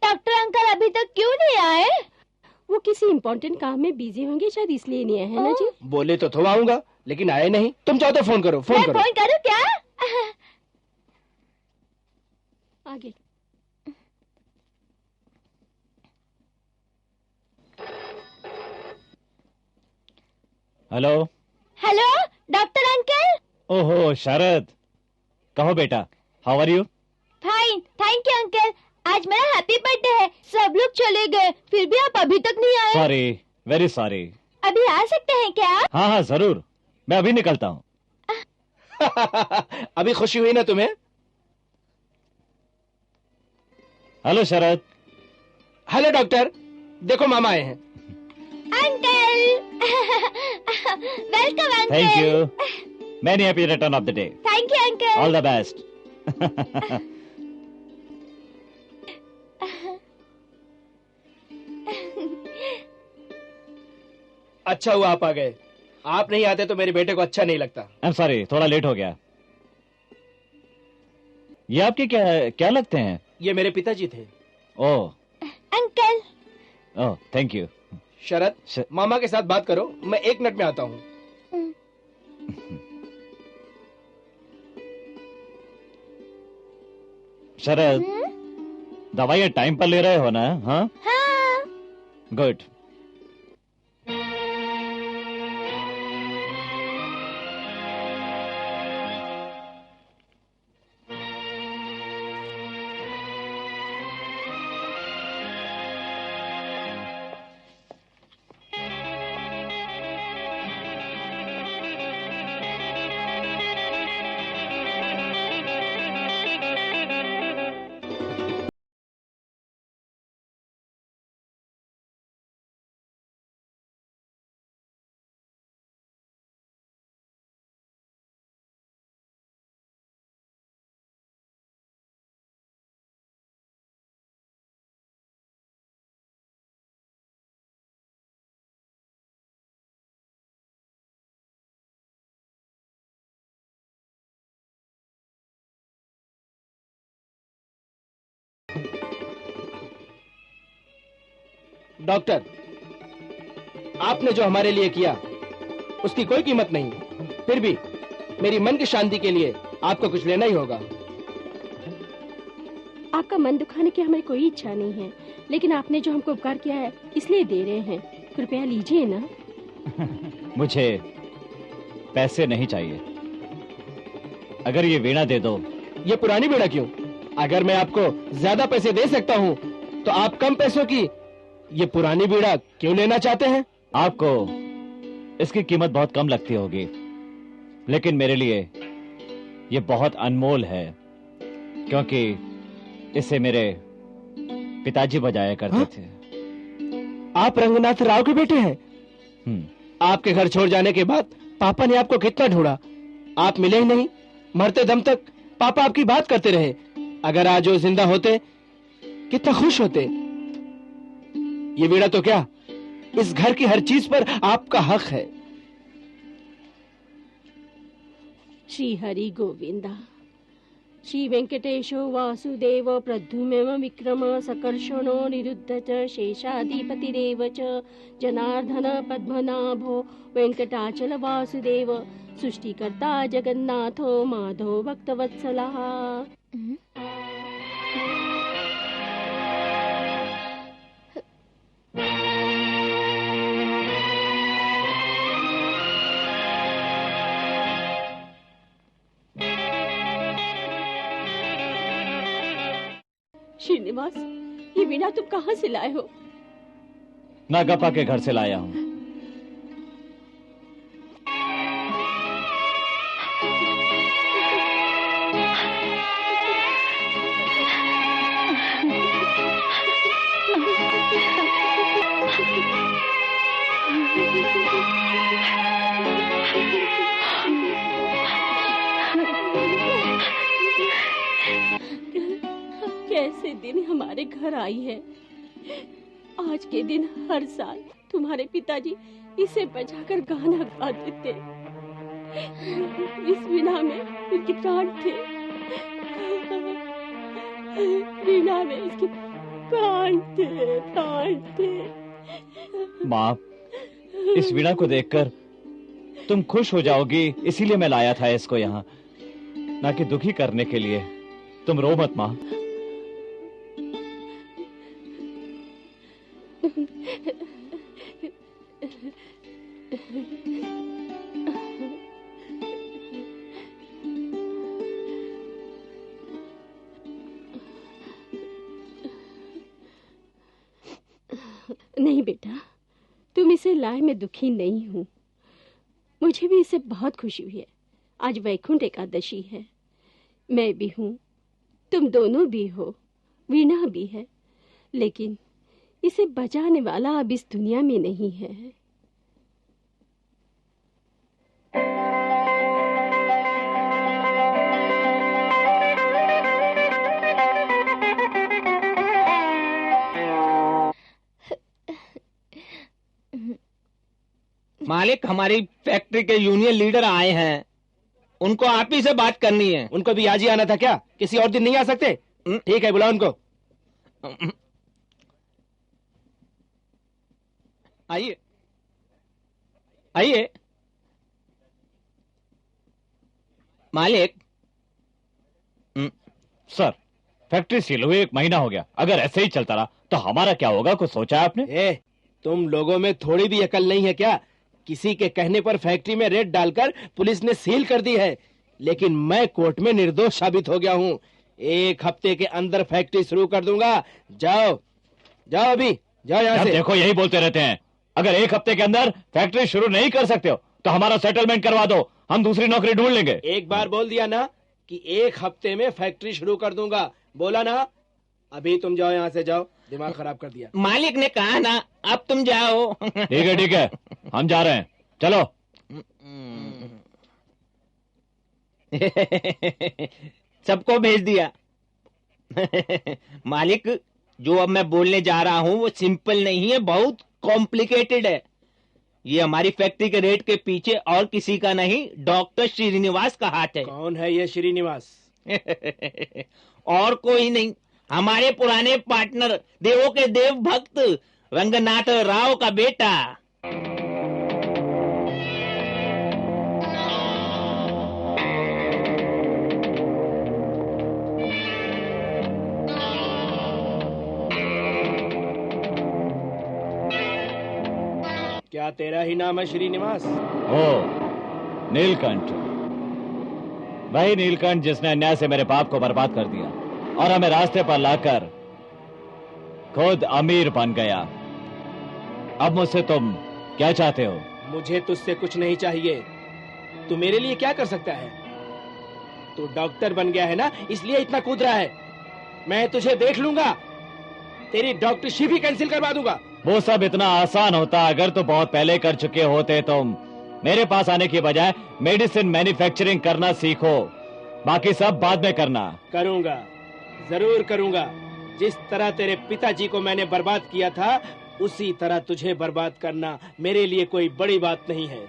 डॉक्टर अंकल अभी तक क्यों नहीं आए? वो किसी इम्पोर्टेंट काम में बिजी होंगे, शायद इसलिए नहीं आए हैं ना जी। बोले तो थोड़ा आऊंगा, लेकिन आए नहीं। तुम चाहो तो फोन करो, फोन मैं करो। फोन करूं क्या? आगे। हेलो। Hello doctor uncle. ओहो शरद, कहो बेटा, how are you? Fine, thank you uncle. आज मेरा हैप्पी बर्थडे है, सब लोग चले गए, फिर भी आप अभी तक नहीं आए। Sorry, very sorry. अभी आ सकते हैं क्या? हाँ हाँ जरूर, मैं अभी निकलता हूँ। अभी खुशी हुई ना तुम्हें? हेलो शरद। हेलो डॉक्टर, देखो मामा आए हैं। Uncle. Welcome uncle. Thank you. Many happy return of the day. Thank you uncle. All the best. अच्छा हुआ आप आ गए। आप नहीं आते तो मेरे बेटे को अच्छा नहीं लगता। आई एम सॉरी, थोड़ा लेट हो गया। ये आपके क्या क्या लगते हैं? ये मेरे पिताजी थे। Oh uncle. Oh, thank you. Sharad, मामा के साथ बात करो, मैं 1 मिनट में आता हूँ। शरद, दवाइयाँ टाइम पर ले रहे हो ना? हाँ हाँ। गुड। डॉक्टर, आपने जो हमारे लिए किया उसकी कोई कीमत नहीं, फिर भी मेरी मन की शांति के लिए आपको कुछ लेना ही होगा। आपका मन दुखाने की हमें कोई इच्छा नहीं है, लेकिन आपने जो हमको उपकार किया है इसलिए दे रहे हैं, कृपया लीजिए ना। मुझे पैसे नहीं चाहिए, अगर ये वीणा दे दो। ये पुरानी वीणा क्यों? अगर मैं आपको ज्यादा पैसे दे सकता हूँ तो आप कम पैसों की ये पुरानी वीणा क्यों लेना चाहते हैं? आपको इसकी कीमत बहुत कम लगती होगी, लेकिन मेरे लिए ये बहुत अनमोल है, क्योंकि इसे मेरे पिताजी बजाया करते थे। आप रंगनाथ राव के बेटे हैं? आपके घर छोड़ जाने के बाद पापा ने आपको कितना ढूंढा, आप मिले ही नहीं। मरते दम तक पापा आपकी बात करते रहे। अगर आज वो जिंदा होते कितना खुश होते। ये वीणा तो क्या, इस घर की हर चीज पर आपका हक है। श्री हरि गोविंदा। श्री वेंकटेशो वासुदेव प्रद्युम्न विक्रम सकर्षणो निरुद्ध च शेषाधिपतिरेव च जनार्दन पद्मनाभो वेंकटाचल वासुदेव सृष्टिकर्ता जगन्नाथो माधव भक्तवत्सलः। श्रीनिवास, ये वीणा तुम कहाँ से लाए हो? नागप्पा के घर से लाया हूँ। कैसे दिन हमारे घर आई है। आज के दिन हर साल तुम्हारे पिताजी इसे बजाकर गाना गाते थे। इस वीणा में उनके प्राण थे। वीणा में इसके प्राण थे। माँ, इस वीणा को देखकर तुम खुश हो जाओगी, इसीलिए मैं लाया था इसको यहाँ, ना कि दुखी करने के लिए। तुम रो मत माँ। नहीं बेटा, तुम इसे लाए मैं दुखी नहीं हूँ। मुझे भी इससे बहुत खुशी हुई है। आज वैकुंठ एकादशी है। मैं भी हूँ, तुम दोनों भी हो, वीणा भी है, लेकिन इसे बजाने वाला अब इस दुनिया में नहीं है। मालिक, हमारी फैक्ट्री के यूनियन लीडर आए हैं, उनको आप ही से बात करनी है। उनको भी आज ही आना था क्या? किसी और दिन नहीं आ सकते? ठीक है, बुलाओ उनको। आइए आइए। मालिक। सर, फैक्ट्री सील हुए 1 महीना हो गया। अगर ऐसे ही चलता रहा तो हमारा क्या होगा? कुछ सोचा है आपने? ए, तुम लोगों में थोड़ी भी अकल नहीं है क्या? किसी के कहने पर फैक्ट्री में रेड डालकर पुलिस ने सील कर दी है, लेकिन मैं कोर्ट में निर्दोष साबित हो गया हूँ। 1 हफ्ते के अंदर फैक्ट्री शुरू कर दूंगा। जाओ जाओ, अभी जाओ यहाँ से। देखो, यही बोलते रहते हैं। अगर 1 हफ्ते के अंदर फैक्ट्री शुरू नहीं कर सकते हो तो हमारा सेटलमेंट करवा दो, हम दूसरी नौकरी ढूंढ लेंगे। एक बार बोल दिया ना कि 1 हफ्ते में फैक्ट्री शुरू कर दूंगा, बोला ना? अभी तुम जाओ यहाँ से, जाओ। दिमाग खराब कर दिया। मालिक ने कहा ना, अब तुम जाओ। ठीक है, हम जा रहे हैं, चलो। सबको भेज दिया। मालिक, जो अब मैं बोलने जा रहा हूँ वो सिंपल नहीं है, बहुत कॉम्प्लिकेटेड है। ये हमारी फैक्ट्री के रेट के पीछे और किसी का नहीं, डॉक्टर श्रीनिवास का हाथ है। कौन है ये श्रीनिवास? और कोई नहीं, हमारे पुराने पार्टनर, देवों के देव भक्त रंगनाथ राव का बेटा। क्या तेरा ही नाम है श्रीनिवास? ओ, नीलकंठ। वही नीलकंठ जिसने अन्याय से मेरे बाप को बर्बाद कर दिया और हमें रास्ते पर लाकर खुद अमीर बन गया। अब मुझसे तुम क्या चाहते हो? मुझे तुझसे कुछ नहीं चाहिए। तू मेरे लिए क्या कर सकता है? तू डॉक्टर बन गया है ना, इसलिए इतना कूद रहा है। मैं तुझे देख लूंगा, तेरी डॉक्टरशिप ही कैंसिल करवा दूंगा। वो सब इतना आसान होता अगर तो बहुत पहले कर चुके होते तुम। मेरे पास आने की बजाय मेडिसिन मैन्युफैक्चरिंग करना सीखो, बाकी सब बाद में करना। करूंगा, जरूर करूंगा। जिस तरह तेरे पिताजी को मैंने बर्बाद किया था, उसी तरह तुझे बर्बाद करना मेरे लिए कोई बड़ी बात नहीं है।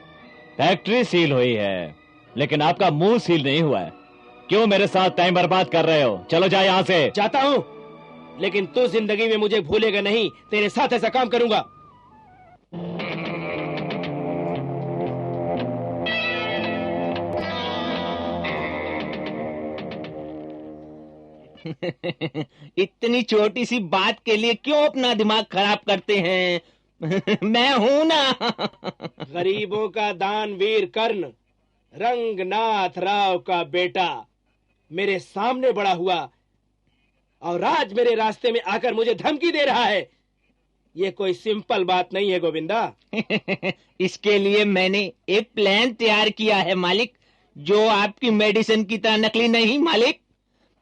फैक्ट्री सील हुई है, लेकिन आपका मुंह सील नहीं हुआ है। क्यों मेरे साथ टाइम बर्बाद कर रहे हो? चलो जाओ यहाँ से। जाता हूँ, लेकिन तू जिंदगी में मुझे भूलेगा नहीं। तेरे साथ ऐसा काम करूंगा। इतनी छोटी सी बात के लिए क्यों अपना दिमाग खराब करते हैं? मैं हूं ना। गरीबों का दानवीर कर्ण, रंगनाथ राव का बेटा, मेरे सामने बड़ा हुआ और आज मेरे रास्ते में आकर मुझे धमकी दे रहा है। ये कोई सिंपल बात नहीं है गोविंदा। इसके लिए मैंने एक प्लान तैयार किया है मालिक, जो आपकी मेडिसिन की तरह नकली नहीं मालिक,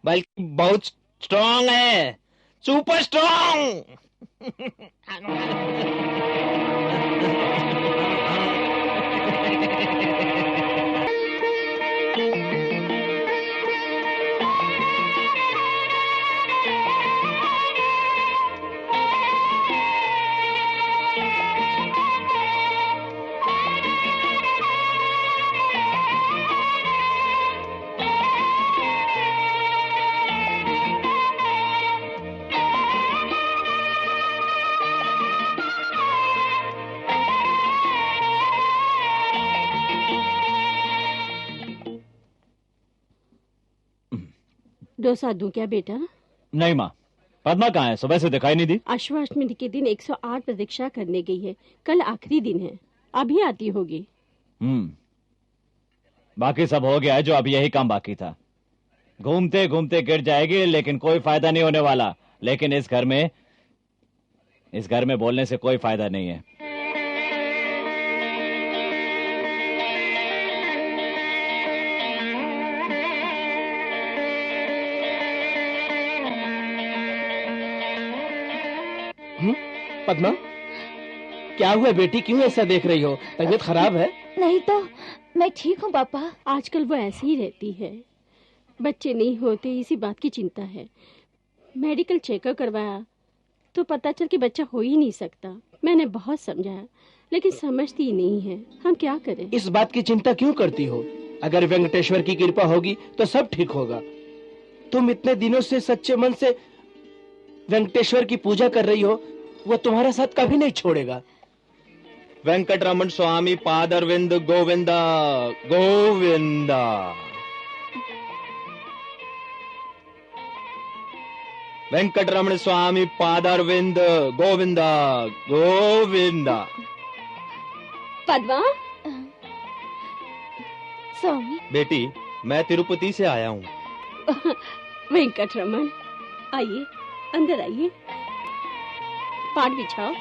बल्कि बहुत स्ट्रॉन्ग है, सुपर स्ट्रॉन्ग। डोसा दूं क्या बेटा? नहीं माँ, पद्मा कहाँ है? सुबह से दिखाई नहीं दी। अश्वाष्टमी के दिन 108 प्रतीक्षा करने गई है। कल आखिरी दिन है, अभी आती होगी। बाकी सब हो गया है, जो अभी यही काम बाकी था। घूमते घूमते गिर जाएगी, लेकिन कोई फायदा नहीं होने वाला। लेकिन इस घर में बोलने से कोई फायदा नहीं है। पद्मा, क्या हुआ बेटी? क्यों ऐसा देख रही हो? तबीयत खराब है? नहीं तो मैं ठीक हूँ पापा। आजकल वो ऐसे ही रहती है। बच्चे नहीं होते इसी बात की चिंता है। मेडिकल चेकअप करवाया तो पता चल कि बच्चा हो ही नहीं सकता। मैंने बहुत समझाया, लेकिन समझती ही नहीं है। हम क्या करें? इस बात की चिंता क्यों करती हो? अगर वेंकटेश्वर की कृपा होगी तो सब ठीक होगा। तुम इतने दिनों से सच्चे मन से वेंकटेश्वर की पूजा कर रही हो, वो तुम्हारा साथ कभी नहीं छोड़ेगा। वेंकटरमण स्वामी पादरविंद गोविंदा गोविंदा। वेंकटरमण स्वामी पादारविंद गोविंदा गोविंदा। पद्मा, स्वामी। बेटी, मैं तिरुपति से आया हूँ। वेंकटरमण, आइए, अंदर आइए, पाट बिछाओ,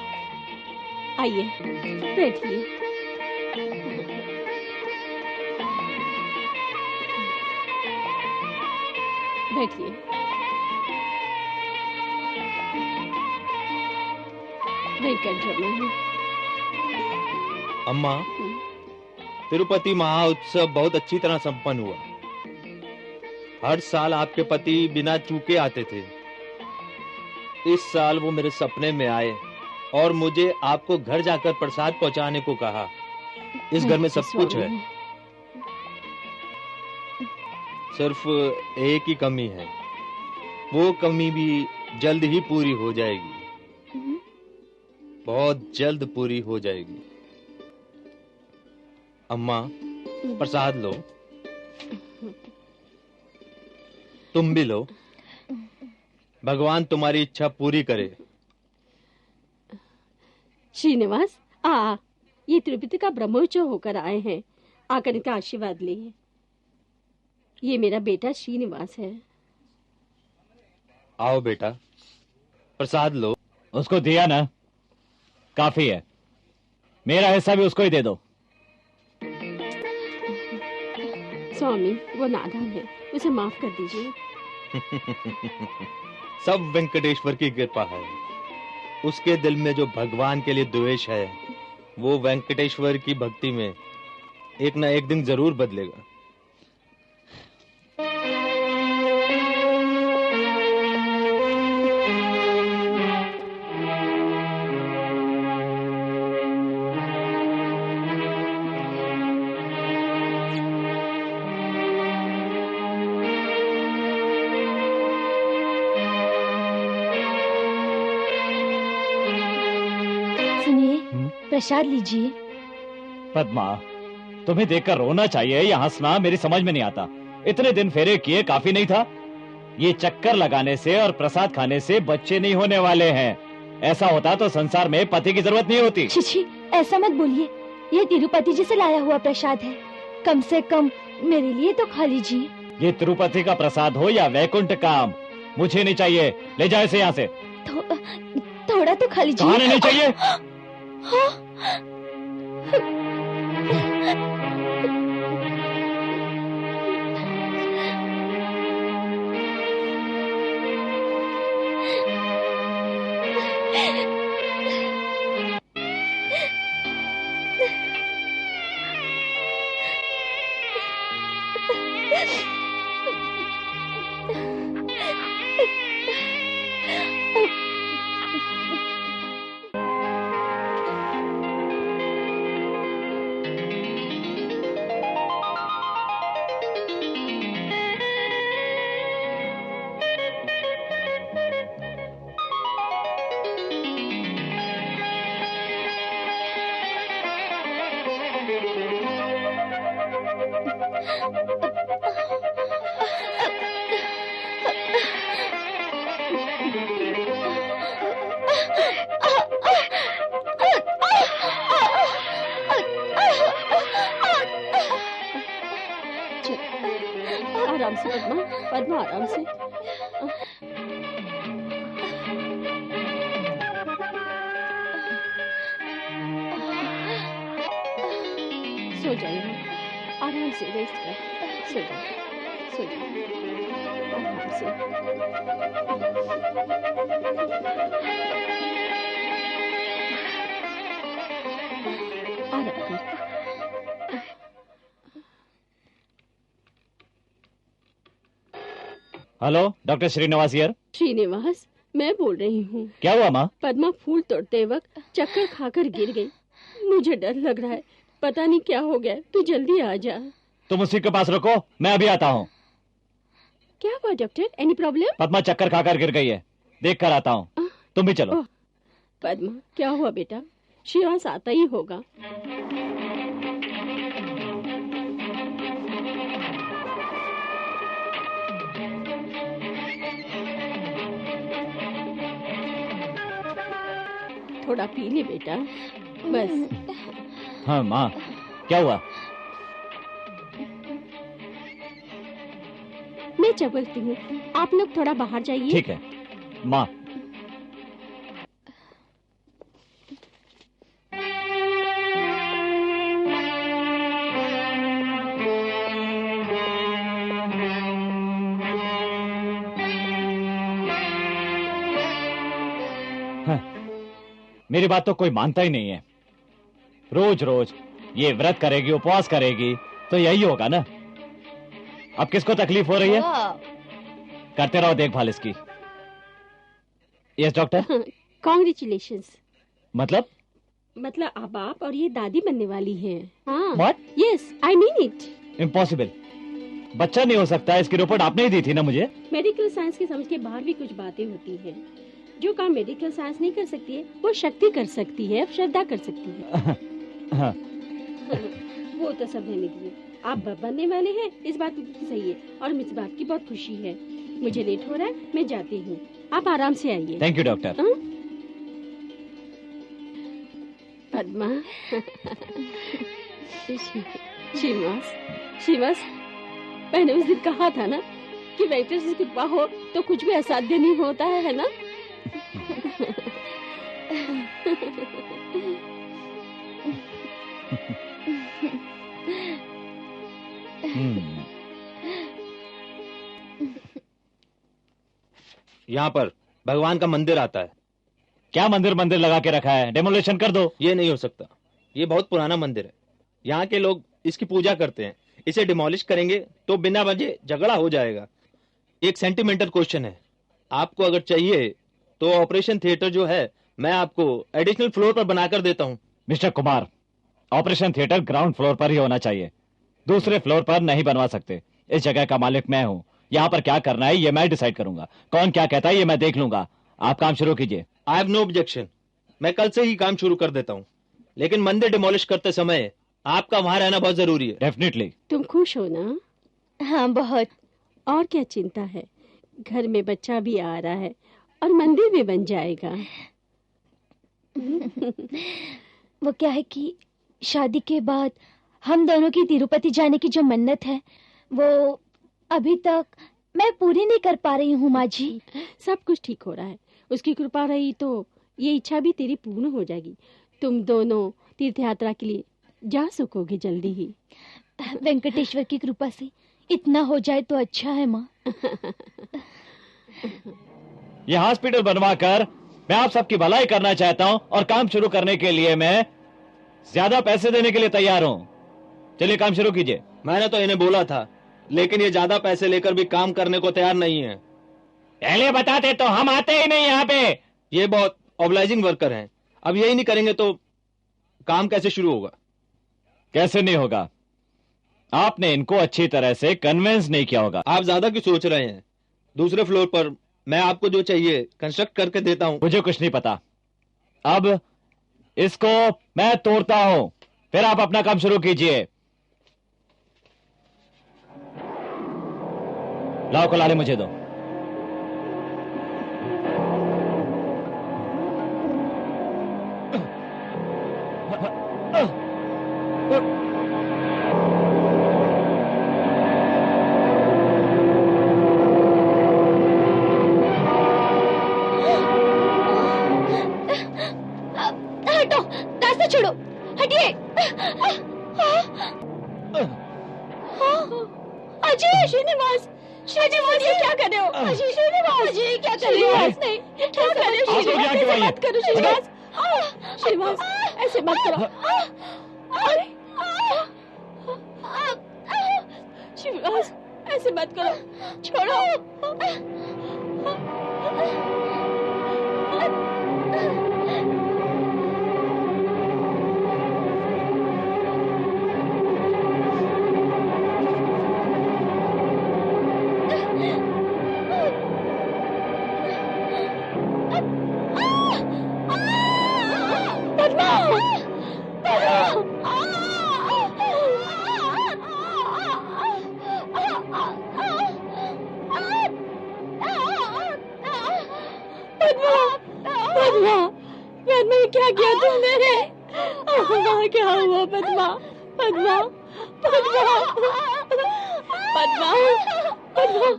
आइए, बैठिए। बैठिए। वेंकटरमण। अम्मा, तिरुपति महाउत्सव बहुत अच्छी तरह संपन्न हुआ। हर साल आपके पति बिना चूके आते थे। इस साल वो मेरे सपने में आए और मुझे आपको घर जाकर प्रसाद पहुंचाने को कहा। इस घर में सब कुछ है, सिर्फ एक ही कमी है। वो कमी भी जल्द ही पूरी हो जाएगी, बहुत जल्द पूरी हो जाएगी। अम्मा, प्रसाद लो, तुम भी लो। भगवान तुम्हारी इच्छा पूरी करे। श्रीनिवास, ये तिरुपति का ब्रह्मोत्सव होकर आए हैं, आकर इनका आशीर्वाद लिए। ये मेरा बेटा श्रीनिवास है। आओ बेटा, प्रसाद लो। उसको दिया ना, काफी है। मेरा हिस्सा भी उसको ही दे दो। स्वामी, वो नादान है, उसे माफ कर दीजिए। सब वेंकटेश्वर की कृपा है। उसके दिल में जो भगवान के लिए द्वेष है, वो वेंकटेश्वर की भक्ति में एक ना एक दिन जरूर बदलेगा। प्रसाद लीजिए। पद्मा, तुम्हें देखकर रोना चाहिए या हंसना मेरी समझ में नहीं आता। इतने दिन फेरे किए काफी नहीं था? ये चक्कर लगाने से और प्रसाद खाने से बच्चे नहीं होने वाले हैं। ऐसा होता तो संसार में पति की जरूरत नहीं होती। छी, ऐसा मत बोलिए। ये तिरुपति जी से लाया हुआ प्रसाद है, कम से कम मेरे लिए तो खा लीजिए। ये तिरुपति का प्रसाद हो या वैकुंठ का, मुझे नहीं चाहिए। ले जाओ इसे यहाँ से। थोड़ा तो खा लीजिए। खाने नहीं चाहिए। हाँ। आराम से पद्मा, पद्मा आराम से। सो जाइए, आराम से रेस्ट कर। सो जाइए, सो जाइए, आराम से। आराम कर। Hello, doctor Srinivas here. Srinivas, मैं बोल रही हूँ। क्या हुआ माँ? पद्मा फूल तोड़ते वक्त चक्कर खाकर गिर गई। मुझे डर लग रहा है, पता नहीं क्या हो गया। तू जल्दी आ जा। तुम उसी के पास रुको, मैं अभी आता हूँ। क्या हुआ डॉक्टर? Any problem? पद्मा चक्कर खाकर गिर गई है, देख कर आता हूँ। तुम भी चलो। पद्मा, क्या हुआ बेटा? श्रीवास आता ही होगा। थोड़ा पी ले बेटा, बस। हाँ माँ, क्या हुआ? मैं चलती हूँ, आप लोग थोड़ा बाहर जाइए। ठीक है माँ। मेरी बात तो कोई मानता ही नहीं है। रोज रोज ये व्रत करेगी, उपवास करेगी, तो यही होगा ना। अब किसको तकलीफ हो रही है? करते रहो देखभाल इसकी। Yes doctor. कॉन्ग्रेचुलेशंस। मतलब आप और ये दादी बनने वाली हैं। हाँ। What? Yes, I mean it. Impossible, बच्चा नहीं हो सकता। इसकी रिपोर्ट आपने ही दी थी ना मुझे। मेडिकल साइंस के समझ के बाहर भी कुछ बातें होती हैं। जो काम मेडिकल साइंस नहीं कर सकती है, वो शक्ति कर सकती है, श्रद्धा कर सकती है। हाँ। वो तो सब रहने दीजिए। आप बनने वाले हैं, इस बात की सही है, और मुझे इस बात की बहुत खुशी है। मुझे लेट हो रहा है, मैं जाती हूँ, आप आराम से आइए। Thank you doctor. Padma. Shrivas, मैंने उस दिन कहा था ना कि वेंकटेश्वर की कृपा हो तो कुछ भी असाध्य नहीं होता है ना? यहाँ पर भगवान का मंदिर आता है। क्या मंदिर लगा के रखा है? डेमोलिशन कर दो। ये नहीं हो सकता, ये बहुत पुराना मंदिर है। यहाँ के लोग इसकी पूजा करते हैं। इसे डिमोलिश करेंगे तो बिना वजह झगड़ा हो जाएगा। एक सेंटिमेंटल क्वेश्चन है, आपको अगर चाहिए तो ऑपरेशन थिएटर जो है मैं आपको एडिशनल फ्लोर पर बनाकर देता हूँ। Mister Kumar, operation theatre ground floor पर ही होना चाहिए, दूसरे फ्लोर पर नहीं बनवा सकते। इस जगह का मालिक मैं हूँ, यहाँ पर क्या करना है ये मैं डिसाइड करूंगा। कौन क्या कहता है ये मैं देख लूंगा। आप काम शुरू कीजिए। आई हैव नो ऑब्जेक्शन, मैं कल से ही काम शुरू कर देता हूँ, लेकिन मंदिर डिमोलिश करते समय आपका वहां रहना बहुत जरूरी है। डेफिनेटली। तुम खुश हो ना? हाँ बहुत। और क्या चिंता है, घर में बच्चा भी आ रहा है और मंदिर भी बन जाएगा। वो क्या है कि शादी के बाद हम दोनों की तिरुपति जाने की जो मन्नत है वो अभी तक मैं पूरी नहीं कर पा रही हूँ माँ जी। सब कुछ ठीक हो रहा है, उसकी कृपा रही तो ये इच्छा भी तेरी पूर्ण हो जाएगी। तुम दोनों तीर्थ यात्रा के लिए जा सकोगे जल्दी ही। वेंकटेश्वर की कृपा से इतना हो जाए तो अच्छा है माँ। ये हॉस्पिटल बनवा कर मैं आप सबकी भलाई करना चाहता हूँ और काम शुरू करने के लिए मैं ज्यादा पैसे देने के लिए तैयार हूँ। चलिए काम शुरू कीजिए। मैंने तो इन्हें बोला था, लेकिन ये ज्यादा पैसे लेकर भी काम करने को तैयार नहीं है। पहले बताते तो हम आते ही नहीं यहाँ पे। ये बहुत ऑब्लाइजिंग वर्कर हैं, अब यही नहीं करेंगे तो काम कैसे शुरू होगा? कैसे नहीं होगा? आपने इनको अच्छी तरह से कन्विंस नहीं किया होगा। आप ज्यादा क्यों सोच रहे हैं? दूसरे फ्लोर पर मैं आपको जो चाहिए कंस्ट्रक्ट करके देता हूँ। मुझे कुछ नहीं पता, अब इसको मैं तोड़ता हूँ, फिर आप अपना काम शुरू कीजिए। लाओ कुल्हाड़ी मुझे दो। हटो, रास्ता छोड़ो, हटिए। अजय, श्रीनिवास, श्रीनिवास ये क्या कर रहे हो? अजय, श्रीनिवास, अजय क्या कर रहे हो? नहीं, क्या कर रहे हो श्रीनिवास? ऐसे मत करो श्रीनिवास। श्रीनिवास, ऐसे मत करो। श्रीनिवास, ऐसे मत करो, छोड़ो। पद्मा! क्या हुआ पद्मा? पद्मा, पद्मा, पद्मा, पद्मा।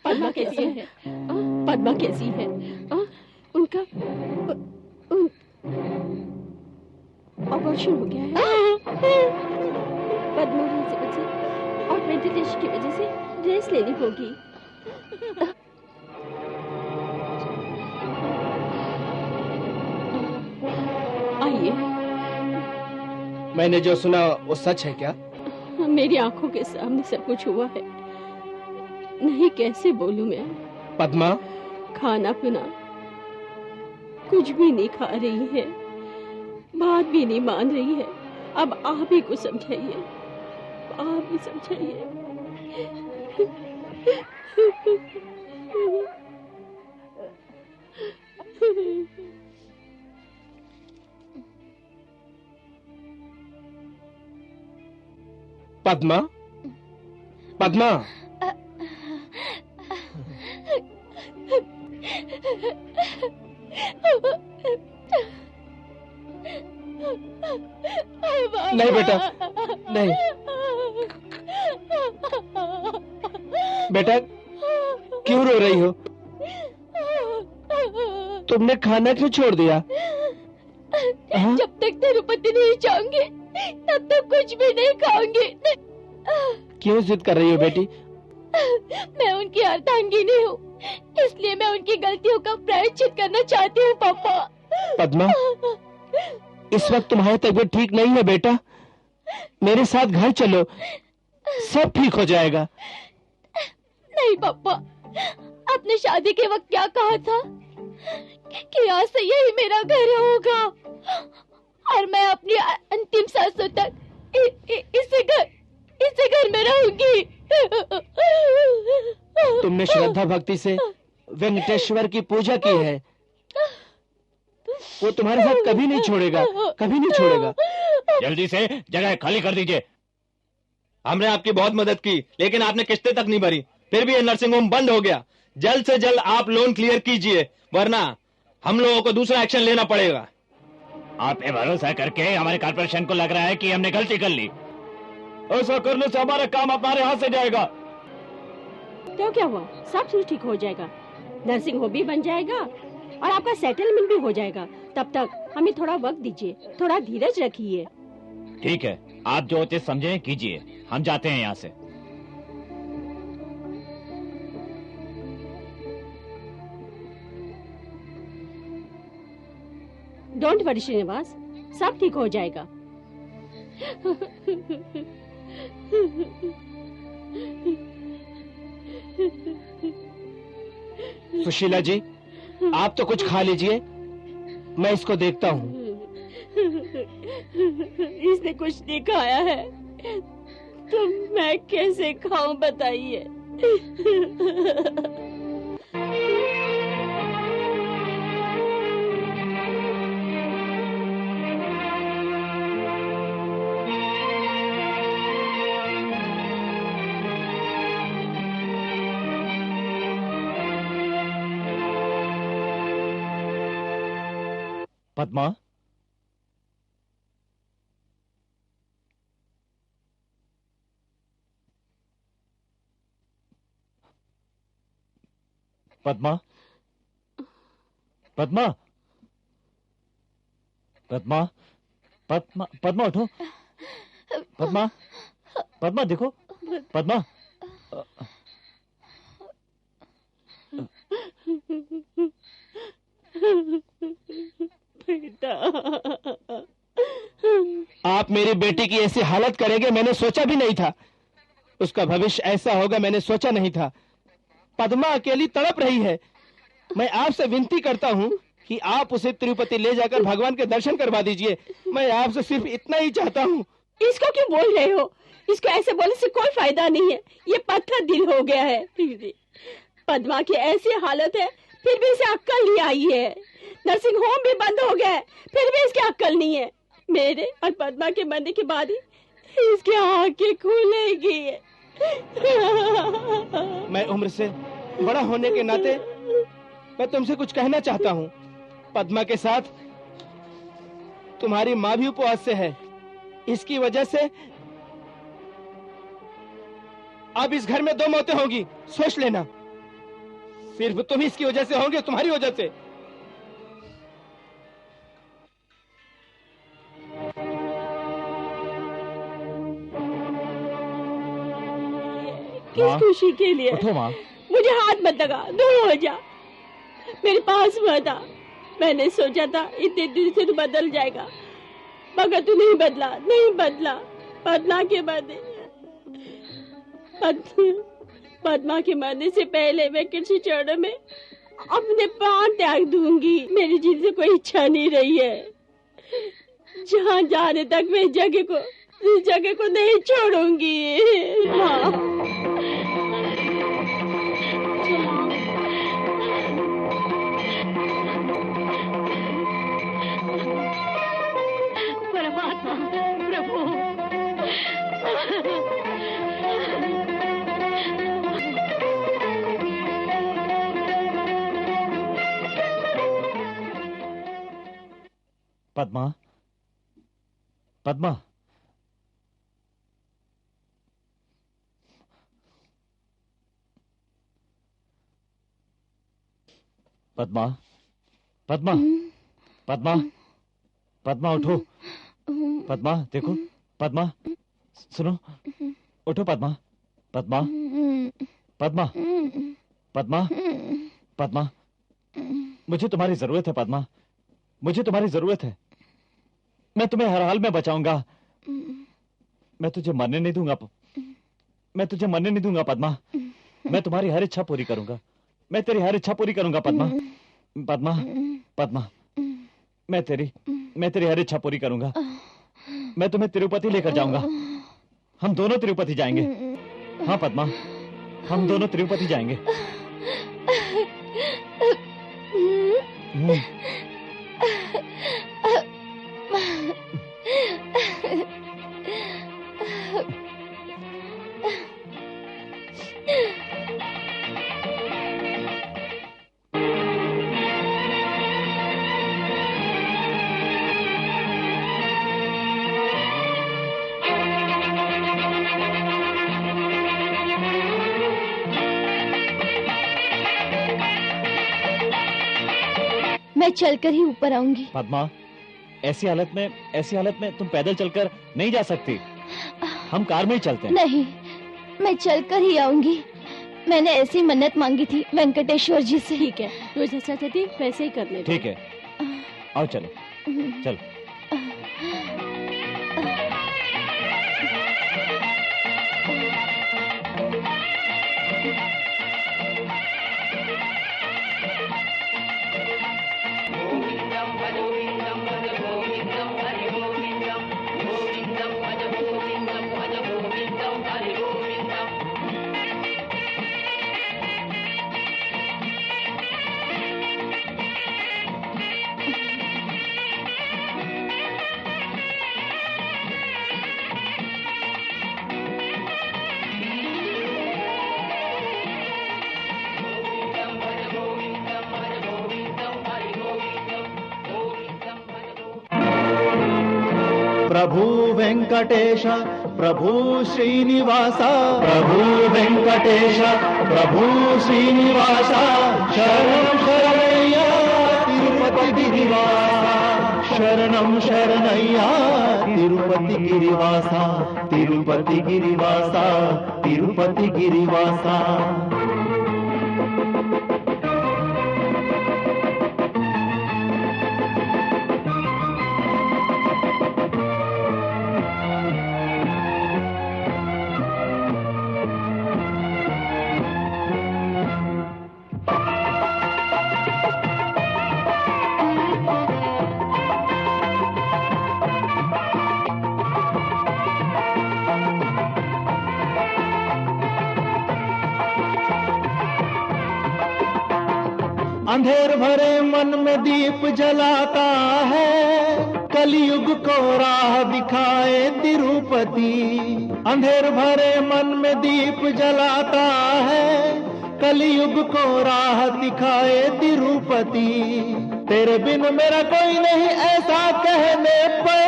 पद्मा कैसी है? पद्मा कैसी है? उनका ऑपरेशन हो गया है। पद्मा और वेंटिलेशन की वजह से रेस्ट लेनी होगी। आइए। मैंने जो सुना वो सच है क्या? मेरी आंखों के सामने सब कुछ हुआ है। नहीं कैसे बोलूं मैं? पद्मा, खाना पीना कुछ भी नहीं खा रही है, बात भी नहीं मान रही है। अब आप ही कुछ समझाइए, आप ही समझाइए। पद्मा, पद्मा, नहीं बेटा, नहीं बेटा, क्यों रो रही हो? तुमने खाना क्यों छोड़ दिया? जब तक तिरुपति नहीं जाऊंगी तब तक कुछ भी नहीं खाऊंगी। क्यों जिद कर रही हो बेटी? मैं उनकी अर्धांगिनी हूँ, इसलिए मैं उनकी गलतियों का प्रायश्चित करना चाहती हूँ पापा। पद्मा, इस वक्त तुम्हारी तबीयत ठीक नहीं है बेटा। मेरे साथ घर चलो, सब ठीक हो जाएगा। नहीं पापा, आपने शादी के वक्त क्या कहा था कि आज से यही मेरा घर होगा और मैं अपनी अंतिम सांसों तक इसी घर में रहूंगी। तुमने श्रद्धा भक्ति से वेंकटेश्वर की पूजा की है, वो तुम्हारे साथ कभी नहीं छोड़ेगा, कभी नहीं छोड़ेगा। जल्दी से जगह खाली कर दीजिए। हमने आपकी बहुत मदद की, लेकिन आपने किस्तें तक नहीं भरी, फिर भी ये नर्सिंग होम बंद हो गया। जल्द से जल्द आप लोन क्लियर कीजिए, वरना हम लोगों को दूसरा एक्शन लेना पड़ेगा। आप पे भरोसा करके हमारे कॉर्पोरेशन को लग रहा है कि हमने गलती कर ली। ऐसा करने से हमारा काम हमारे हाथ से जाएगा। तो क्या हुआ? सब कुछ ठीक हो जाएगा, नर्सिंग होम भी बन जाएगा और आपका सेटलमेंट भी हो जाएगा। तब तक हमें थोड़ा वक्त दीजिए, थोड़ा धीरज रखिए। ठीक है, आप जो उचित समझें कीजिए, हम जाते हैं यहाँ से। डोंट वरी श्रीनिवास, सब ठीक हो जाएगा। सुशीला जी, आप तो कुछ खा लीजिए, मैं इसको देखता हूँ। इसने कुछ नहीं खाया है तो मैं कैसे खाऊं बताइए। पद्मा, पद्मा, पद्मा, पद्मा, पद्मा, पद्मा उठो। पद्मा, पद्मा देखो, पद्मा। बेटा, आप मेरी बेटी की ऐसी हालत करेंगे मैंने सोचा भी नहीं था। उसका भविष्य ऐसा होगा मैंने सोचा नहीं था। पद्मा अकेली तड़प रही है। मैं आपसे विनती करता हूँ कि आप उसे तिरुपति ले जाकर भगवान के दर्शन करवा दीजिए। मैं आपसे सिर्फ इतना ही चाहता हूँ। इसको क्यों बोल रहे हो? इसको ऐसे बोलने से कोई फायदा नहीं है। ये पत्थर दिल हो गया है। फिर भी पद्मा की ऐसी हालत है, फिर भी इसे अक्ल नहीं आई है। नर्सिंग होम भी बंद हो गया है, फिर भी इसकी अक्ल नहीं है। मेरे और पद्मा के मरने के बाद ही इसकी आंखें खुलेगी। मैं उम्र से बड़ा होने के नाते मैं तुमसे कुछ कहना चाहता हूँ। पद्मा के साथ तुम्हारी माँ भी उपवास से है। इसकी वजह से अब इस घर में 2 मौतें होंगी, सोच लेना। सिर्फ तुम इसकी वजह से होंगे, तुम्हारी वजह से। किस खुशी के लिए? उठो माँ। मुझे हाथ मत लगा, दूर हो जा, मेरे पास मत आ। मैंने सोचा था इतने दिन से तू बदल जाएगा, मगर तू नहीं बदला, नहीं बदला। पद्मा के मरने पद्मा के मरने से पहले मैं किसी चरणों में अपने प्राण त्याग दूंगी। मेरी जीत से कोई इच्छा नहीं रही है। जहाँ जाने तक मैं इस जगह को नहीं छोड़ूंगी। हाँ। परमात्मा, प्रभु, पद्मा, पद्मा, पद्मा, पद्मा, पद्मा, पद्मा उठो। पद्मा देखो, पद्मा सुनो, उठो पद्मा, पद्मा, पद्मा, पद्मा, पद्मा, मुझे तुम्हारी जरूरत है पद्मा, मुझे तुम्हारी जरूरत है। मैं तुम्हें हर हाल में बचाऊंगा। मैं तुझे मरने नहीं दूंगा, मैं तुझे मरने नहीं दूंगा पद्मा। मैं तुम्हारी हर इच्छा पूरी करूंगा, मैं तेरी हर इच्छा पूरी करूंगा पद्मा, पद्मा, पद्मा, मैं तेरी हर इच्छा पूरी करूंगा। मैं तुम्हें तिरुपति लेकर जाऊंगा। हम दोनों तिरुपति जाएंगे। हाँ पद्मा, हम दोनों तिरुपति जाएंगे। मैं चलकर ही ऊपर आऊंगी। पद्मा, ऐसी हालत में तुम पैदल चलकर नहीं जा सकती। हम कार में ही चलते हैं। नहीं, मैं चलकर ही आऊंगी। मैंने ऐसी मन्नत मांगी थी वेंकटेश्वर जी से। ठीक है, तू जैसा चाहती वैसे ही कर ले। ठीक है, आओ चलो, चलो। प्रभु वेंकटेश प्रभु श्रीनिवास, प्रभु वेंकटेश प्रभु श्रीनिवास, शरणं शरणय्या तिरुपति गिरिवासा, शरणं शरणय्या तिरुपति गिरिवासा, तिरुपति गिरिवासा, तिरुपति गिरिवासा। अंधेर भरे मन में दीप जलाता है, कलयुग को राह दिखाए तिरुपति। अंधेर भरे मन में दीप जलाता है, कलयुग को राह दिखाए तिरुपति। तेरे बिन मेरा कोई नहीं ऐसा कहने पर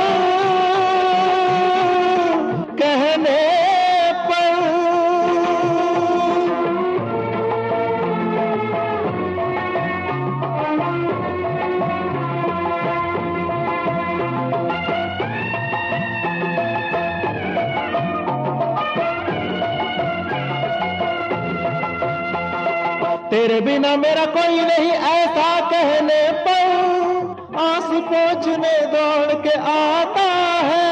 तेरे बिना मेरा कोई नहीं ऐसा कहने पर आंसू पोंछने दौड़ के आता है,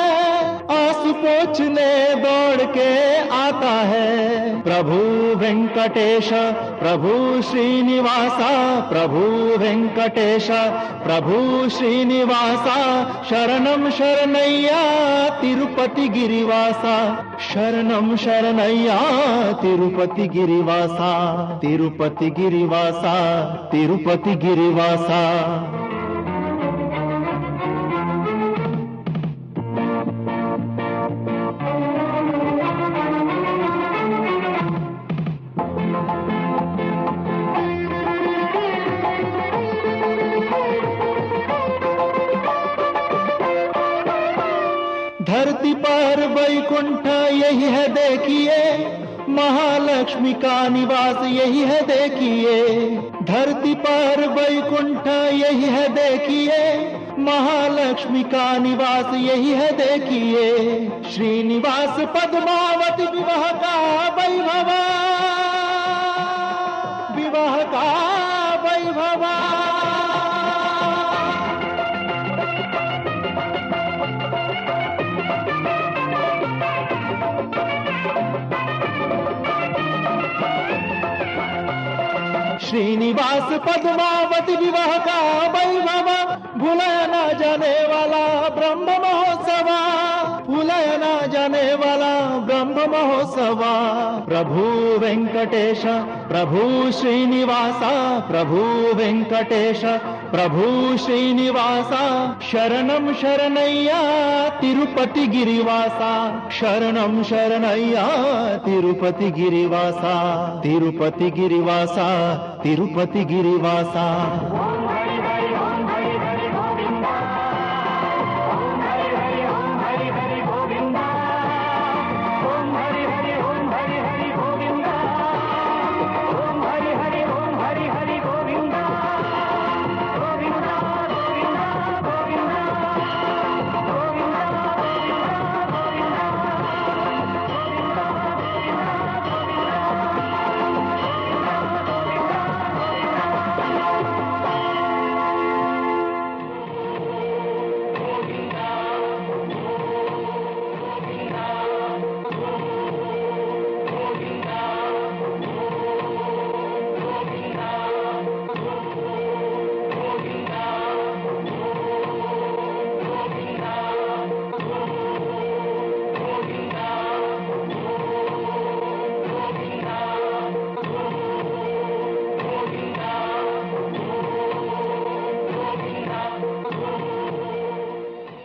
आंसू पोंछने दौड़ के आता है। प्रभु वेंकटेश प्रभु श्रीनिवासा, प्रभु वेंकटेश प्रभु श्रीनिवासा, शरणम शरणय्या तिरुपति गिरिवासा, शरणम शरणय्या तिरुपति गिरिवासा, तिरुपति गिरिवासा, तिरुपति गिरिवासा। धरती पर वैकुंठ यही है देखिए, महालक्ष्मी का निवास यही है देखिए। धरती पर वैकुंठ यही है देखिए, महालक्ष्मी का निवास यही है देखिए। श्रीनिवास पद्मावती विवाह का वैभव, विवाह का वैभव। श्रीनिवास पद्मावती विवाह का वैभव, भुलाया न जाने वाला ब्रह्म महोत्सव, भुलाया न जाने वाला ब्रह्म महोत्सव। प्रभु वेंकटेश प्रभु श्रीनिवासा, प्रभु वेंकटेश प्रभु श्रीनिवासा, शरणम शरणय्या तिरुपति गिरिवासा, शरणम शरणय्या तिरुपति गिरिवासा, तिरुपति गिरिवासा, तिरुपति गिरिवासा।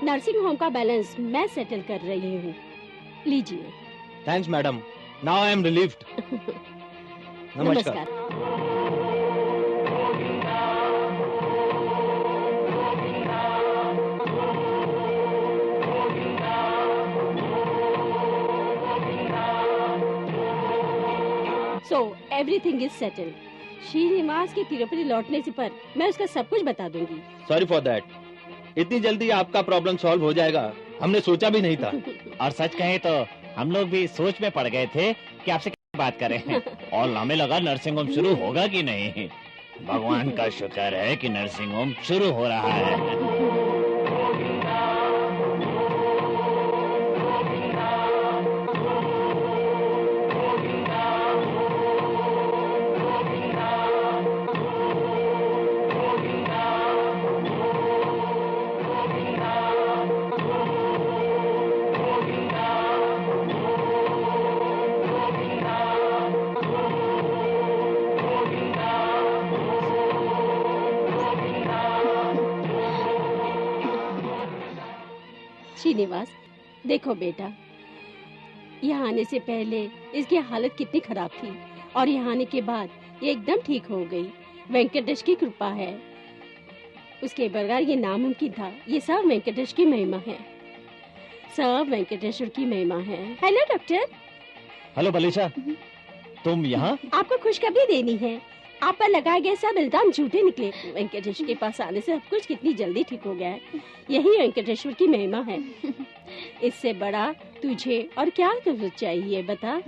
नर्सिंग होम का बैलेंस मैं सेटल कर रही हूँ, लीजिए। Thanks madam, now I am relieved. नमस्कार। So everything is settled. Srinivas के तिरुपति लौटने से पर मैं उसका सब कुछ बता दूंगी। Sorry for that. इतनी जल्दी आपका प्रॉब्लम सॉल्व हो जाएगा हमने सोचा भी नहीं था। और सच कहें तो हम लोग भी सोच में पड़ गए थे कि आपसे क्या बात करें, और हमें लगा नर्सिंग होम शुरू होगा कि नहीं। भगवान का शुक्र है कि नर्सिंग होम शुरू हो रहा है। श्रीनिवास, देखो बेटा, यहाँ आने से पहले इसकी हालत कितनी खराब थी और यहाँ आने के बाद ये एकदम ठीक हो गई। वेंकटेश की कृपा है, उसके बगैर ये नामुमकिन था। ये सब वेंकटेश की महिमा है, सब वेंकटेश्वर की महिमा है। Hello doctor. हेलो बलीचा, तुम यहाँ? आपको खुशखबरी देनी है, आप पर लगाए गए सब इल्जाम झूठे निकले। वेंकटेश्वर के पास आने से सब कुछ कितनी जल्दी ठीक हो गया है। यही वेंकटेश्वर की महिमा है। इससे बड़ा तुझे और क्या चाहिए बता।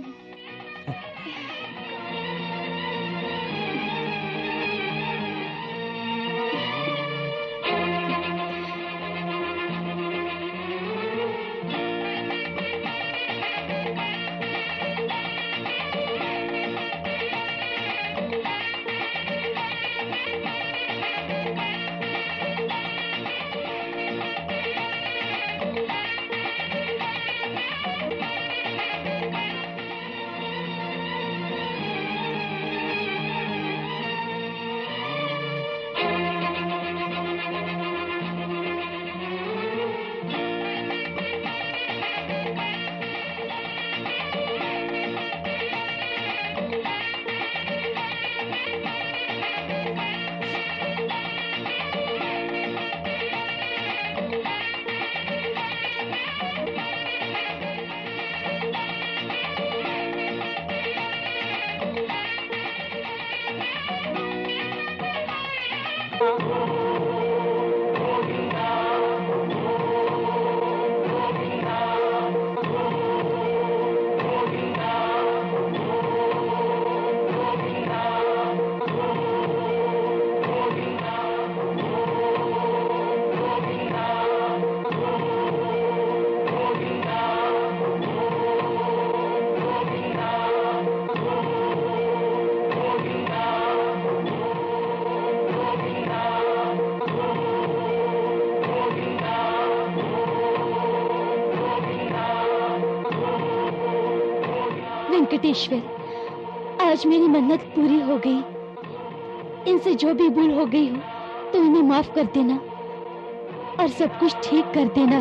वेंकटेश्वर, आज मेरी मन्नत पूरी हो गई। इनसे जो भी भूल हो गई हो तो इन्हें माफ कर देना और सब कुछ ठीक कर देना।